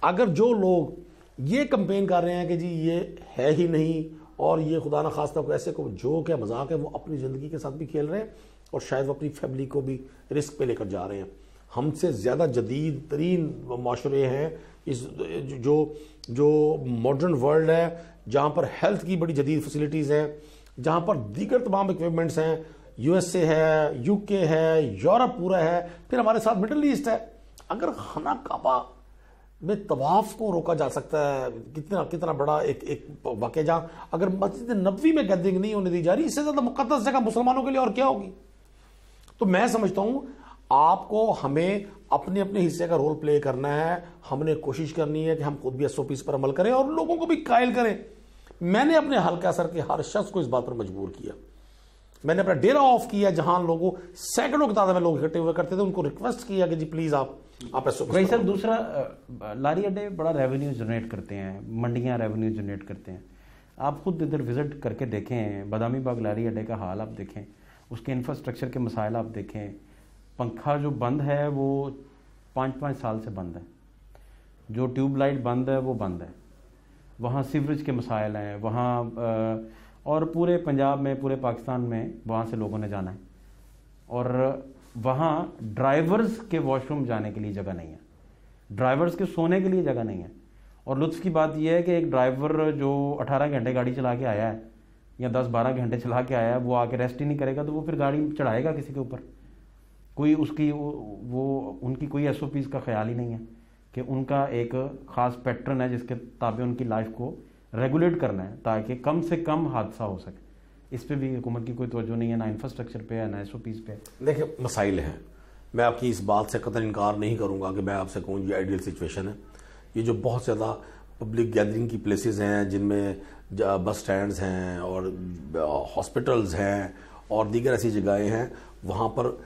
S18: अगर जो लोग ये कंपेन कर रहे हैं कि जी ये है ही नहीं और ये खुदा न खास्ता को ऐसे को जोक है, मजाक है, वो अपनी ज़िंदगी के साथ भी खेल रहे हैं और शायद वो अपनी फैमिली को भी रिस्क पे लेकर जा रहे हैं। हमसे ज़्यादा जदीद तरीन माशरे हैं इस जो मॉडर्न वर्ल्ड है, जहाँ पर हेल्थ की बड़ी जदीद फैसिलिटीज़ हैं, जहाँ पर दीगर तमाम इक्विपमेंट्स हैं, USA है, UK है, यूरोप पूरा है, फिर हमारे साथ मिडल ईस्ट है। अगर खाना काबा में तवाफ को रोका जा सकता है, कितना बड़ा एक वाक़या, जहाँ अगर मस्जिद नबवी में गैदरिंग नहीं होने दी जा रही, इससे ज़्यादा मुक़द्दस जगह मुसलमानों के लिए और क्या होगी। तो मैं समझता हूँ आपको हमें अपने अपने हिस्से का रोल प्ले करना है। हमने कोशिश करनी है कि हम खुद भी SOPs पर अमल करें और लोगों को भी कायल करें। मैंने अपने हल्का असर के हर शख्स को इस बात पर मजबूर किया। मैंने अपना डेरा ऑफ किया, जहां लोगों सैकड़ों की तादाद में लोग इकट्ठे हुए करते थे, उनको रिक्वेस्ट किया कि जी प्लीज आप
S1: भाई सर। दूसरा, लारी अड्डे बड़ा रेवेन्यू जनरेट करते हैं, मंडियां रेवेन्यू जनरेट करते हैं। आप खुद इधर विजिट करके देखें, बादामी बाग लारी अड्डे का हाल आप देखें, उसके इंफ्रास्ट्रक्चर के मसाइल आप देखें। पंखा जो बंद है वो 5-5 साल से बंद है, जो ट्यूबलाइट बंद है वो बंद है। वहाँ सीवरेज के मसाइल हैं, वहाँ और पूरे पंजाब में, पूरे पाकिस्तान में वहाँ से लोगों ने जाना है और वहाँ ड्राइवर्स के वॉशरूम जाने के लिए जगह नहीं है, ड्राइवर्स के सोने के लिए जगह नहीं है। और लुत्फ़ की बात यह है कि एक ड्राइवर जो 18 घंटे गाड़ी चला के आया है या 10-12 घंटे चला के आया है, वो आके रेस्ट ही नहीं करेगा तो वो फिर गाड़ी चढ़ाएगा किसी के ऊपर। कोई उसकी उनकी कोई SOPs का ख्याल ही नहीं है कि उनका एक ख़ास पैटर्न है जिसके ताबे उनकी लाइफ को रेगुलेट करना है ताकि कम से कम हादसा हो सके। इस पे भी हुकूमत की कोई तवज्जो नहीं है, ना इंफ्रास्ट्रक्चर पे है, ना SOPs पे।
S18: देखिए मसाइल हैं, मैं आपकी इस बात से कतई इनकार नहीं करूँगा कि मैं आपसे कहूँ ये आइडियल सिचुएशन है। ये जो बहुत ज़्यादा पब्लिक गैदरिंग की प्लेसेस हैं, जिनमें बस स्टैंड्स हैं और हॉस्पिटल्स हैं और दीगर ऐसी जगहें हैं, वहाँ पर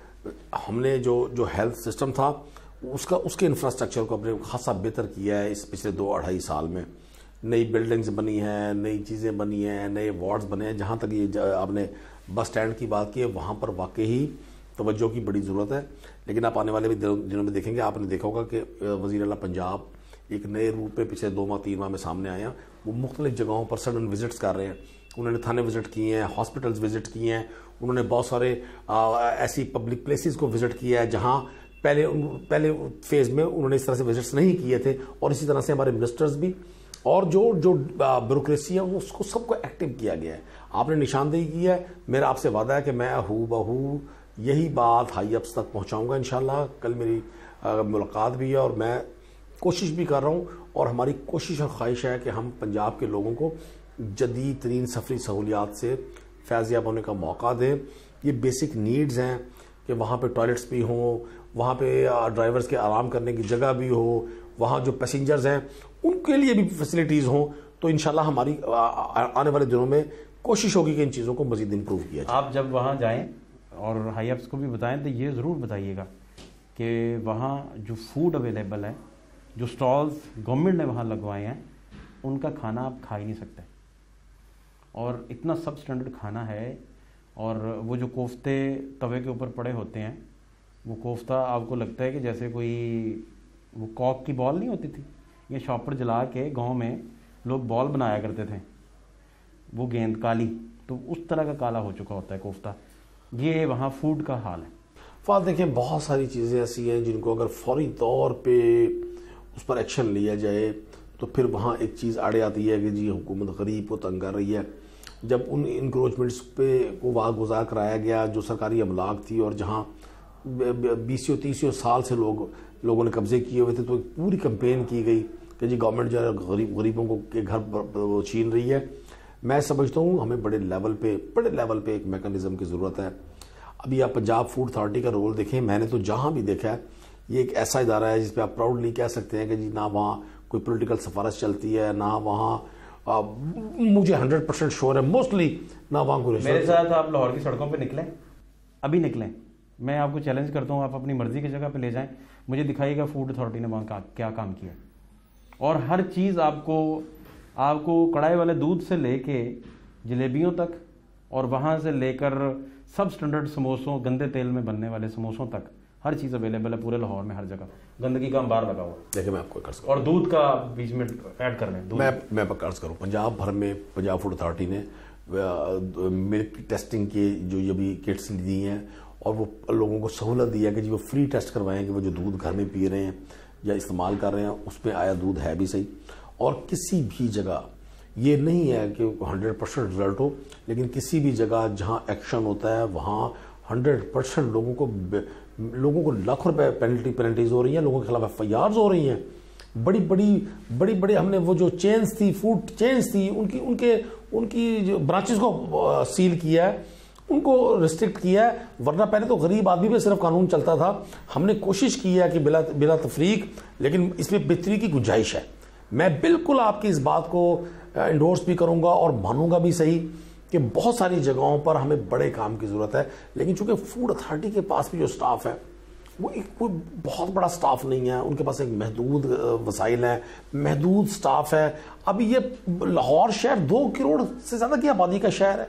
S18: हमने जो हेल्थ सिस्टम था उसके इंफ्रास्ट्रक्चर को अपने खासा बेहतर किया है इस पिछले 2-2.5 साल में। नई बिल्डिंग्स बनी हैं, नई चीज़ें बनी हैं, नए वार्ड्स बने हैं। जहाँ तक ये आपने बस स्टैंड की बात की है, वहाँ पर वाकई ही तवज्जो की बड़ी ज़रूरत है। लेकिन आप आने वाले भी दिनों में देखेंगे, आपने देखा होगा कि वज़ीर आला पंजाब एक नए रूप में पिछले 2-3 माह में सामने आए हैं। वो मुख्तलिफ जगहों पर सडन विजिट्स कर रहे हैं। उन्होंने थाने विज़िट किए हैं, हॉस्पिटल्स विज़िट किए हैं, उन्होंने बहुत सारे ऐसी पब्लिक प्लेसेस को विज़िट किया है जहाँ पहले फेज़ में उन्होंने इस तरह से विजिट्स नहीं किए थे। और इसी तरह से हमारे मिनिस्टर्स भी और जो ब्यूरोक्रेसी है उसको सबको एक्टिव किया गया है। आपने निशानदेही की है, मेरा आपसे वादा है कि मैं हूबहू यही बात हाई अप्स तक पहुँचाऊँगा इंशाल्लाह। कल मेरी मुलाकात भी है और मैं कोशिश भी कर रहा हूँ और हमारी कोशिश और ख्वाहिश है कि हम पंजाब के लोगों को जदीद तरीन सफरी सहूलियात से फैज़याब होने का मौका दें। ये बेसिक नीड्स हैं कि वहाँ पे टॉयलेट्स भी हों, वहाँ पे ड्राइवर्स के आराम करने की जगह भी हो, वहाँ जो पैसेंजर्स हैं उनके लिए भी फैसिलिटीज़ हों। तो इंशाल्लाह हमारी आने वाले दिनों में कोशिश होगी कि इन चीज़ों को मज़ीद इम्प्रूव किया जाए।
S1: आप जब वहाँ जाएँ और हाई अप्स को भी बताएँ तो ये ज़रूर बताइएगा कि वहाँ जो फूड अवेलेबल है, जो स्टॉल्स गवर्नमेंट ने वहाँ लगवाए हैं, उनका खाना आप खा ही नहीं सकते। और इतना सब स्टैंडर्ड खाना है। और वो जो कोफ्ते तवे के ऊपर पड़े होते हैं, वो कोफ्ता आपको लगता है कि जैसे कोई वो कॉक की बॉल नहीं होती थी, ये शॉपर जला के गांव में लोग बॉल बनाया करते थे, वो गेंद काली, तो उस तरह का काला हो चुका होता है कोफ्ता। ये वहाँ फूड का हाल है।
S18: फात देखें, बहुत सारी चीज़ें ऐसी हैं जिनको अगर फौरी तौर पे उस पर एक्शन लिया जाए तो फिर वहाँ एक चीज़ आड़े आती है कि जी हुकूमत गरीब को तंग कर रही है। जब उन इंक्रोचमेंट्स पे को वहाँ गुजार कराया गया जो सरकारी अमलाक थी और जहाँ 20-30 साल से लोगों ने कब्जे किए हुए थे, तो एक पूरी कंपेन की गई कि जी गवर्नमेंट जो है गरीबों को के घर छीन रही है। मैं समझता हूँ हमें बड़े लेवल पे एक मैकेनिज़्म की ज़रूरत है। अभी आप पंजाब फूड अथॉरिटी का रोल देखें, मैंने तो जहाँ भी देखा है ये एक ऐसा इदारा है जिस पे आप प्राउडली कह सकते हैं कि जी ना वहाँ कोई पॉलिटिकल सिफारिश चलती है, ना वहाँ मुझे 100% श्योर है मोस्टली ना वहाँ कोई।
S1: मेरे साथ आप लाहौर की सड़कों पे निकलें, अभी निकलें, मैं आपको चैलेंज करता हूँ, आप अपनी मर्जी की जगह पे ले जाएं, मुझे दिखाइएगा फूड अथॉरिटी ने वहाँ क्या काम किया। और हर चीज़ आपको आपको कढ़ाई वाले दूध से लेके जलेबियों तक और वहाँ से लेकर सब स्टैंडर्ड समोसों, गंदे तेल में बनने वाले समोसों तक हर चीज़ अवेलेबल है पूरे लाहौर में, हर जगह। गंदगी का अंबार लगा हुआ।
S18: देखिए मैं आपको कर्ज
S1: और दूध का बीच में ऐड कर लें।
S18: मैं कर्ज करूँ, पंजाब भर में पंजाब फूड अथॉरिटी ने मिल्क टेस्टिंग के जो ये भी किट्स दी हैं और वो लोगों को सहूलत दी है कि जी वो फ्री टेस्ट करवाएं कि वो जो दूध घर में पी रहे हैं या इस्तेमाल कर रहे हैं उसमें आया दूध है भी सही। और किसी भी जगह ये नहीं है कि 100% रिजल्ट हो, लेकिन किसी भी जगह जहां एक्शन होता है वहां 100% लोगों को लाखों रुपए पेनल्टीज हो रही हैं, लोगों के खिलाफ FIRs हो रही हैं। बड़ी हमने वो जो चेन्स थी, फूड चेन्स थी, उनकी जो ब्रांचेस को सील किया है, उनको रिस्ट्रिक्ट किया है। वरना पहले तो गरीब आदमी पे सिर्फ कानून चलता था। हमने कोशिश की है कि बिला तफरीक, लेकिन इसमें बेहतरी की गुंजाइश है। मैं बिल्कुल आपकी इस बात को इंडोर्स भी करूंगा और मानूंगा भी सही कि बहुत सारी जगहों पर हमें बड़े काम की जरूरत है, लेकिन चूंकि फूड अथॉरिटी के पास भी जो स्टाफ है वो एक कोई बहुत बड़ा स्टाफ नहीं है, उनके पास एक महदूद वसाइल है, महदूद स्टाफ है। अभी ये लाहौर शहर 2 करोड़ से ज्यादा की आबादी का शहर है।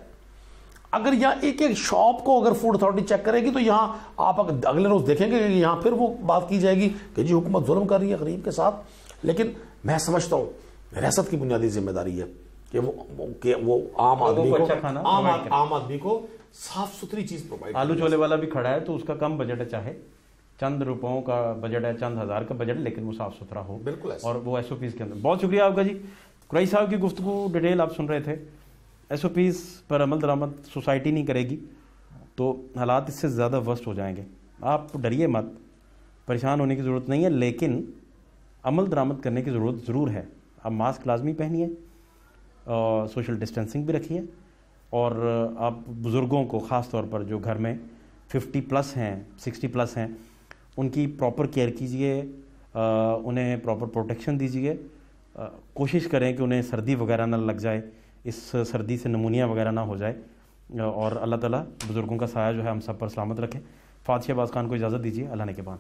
S18: अगर यहाँ एक शॉप को अगर फूड अथॉरिटी चेक करेगी तो यहाँ आप अगले रोज देखेंगे कि यहाँ फिर वो बात की जाएगी कि जी हुकूमत जुल्म कर रही है गरीब के साथ। लेकिन मैं समझता हूँ रियासत की बुनियादी जिम्मेदारी है कि वो आम आदमी को साफ सुथरी चीज प्रोवाइड।
S1: आलू छोले वाला भी खड़ा है तो उसका कम बजट है, चाहे चंद रुपयों का बजट है, चंद हज़ार का बजट, लेकिन वो साफ सुथरा हो
S18: बिल्कुल
S1: और वो SOPs के अंदर। बहुत शुक्रिया आपका जी। कुरैशी साहब की गुफ्तगू डिटेल आप सुन रहे थे। SOPs पर अमल दरामद सोसाइटी नहीं करेगी तो हालात इससे ज़्यादा वर्स्ट हो जाएंगे। आप डरिए मत, परेशान होने की ज़रूरत नहीं है, लेकिन अमल दरामद करने की ज़रूरत ज़रूर है। आप मास्क लाजमी पहनिए, सोशल डिस्टेंसिंग भी रखिए, और आप बुज़ुर्गों को ख़ास तौर पर जो घर में 50+ हैं, 60+ हैं, उनकी प्रॉपर केयर कीजिए, उन्हें प्रॉपर प्रोटेक्शन दीजिए। कोशिश करें कि उन्हें सर्दी वगैरह ना लग जाए, इस सर्दी से नमूनिया वगैरह ना हो जाए, और अल्लाह ताला बुज़ुर्गों का साया जो है हम सब पर सलामत रखें। फातिह शहबाज खान को इजाज़त दीजिए। अल्लाह ने के बाद।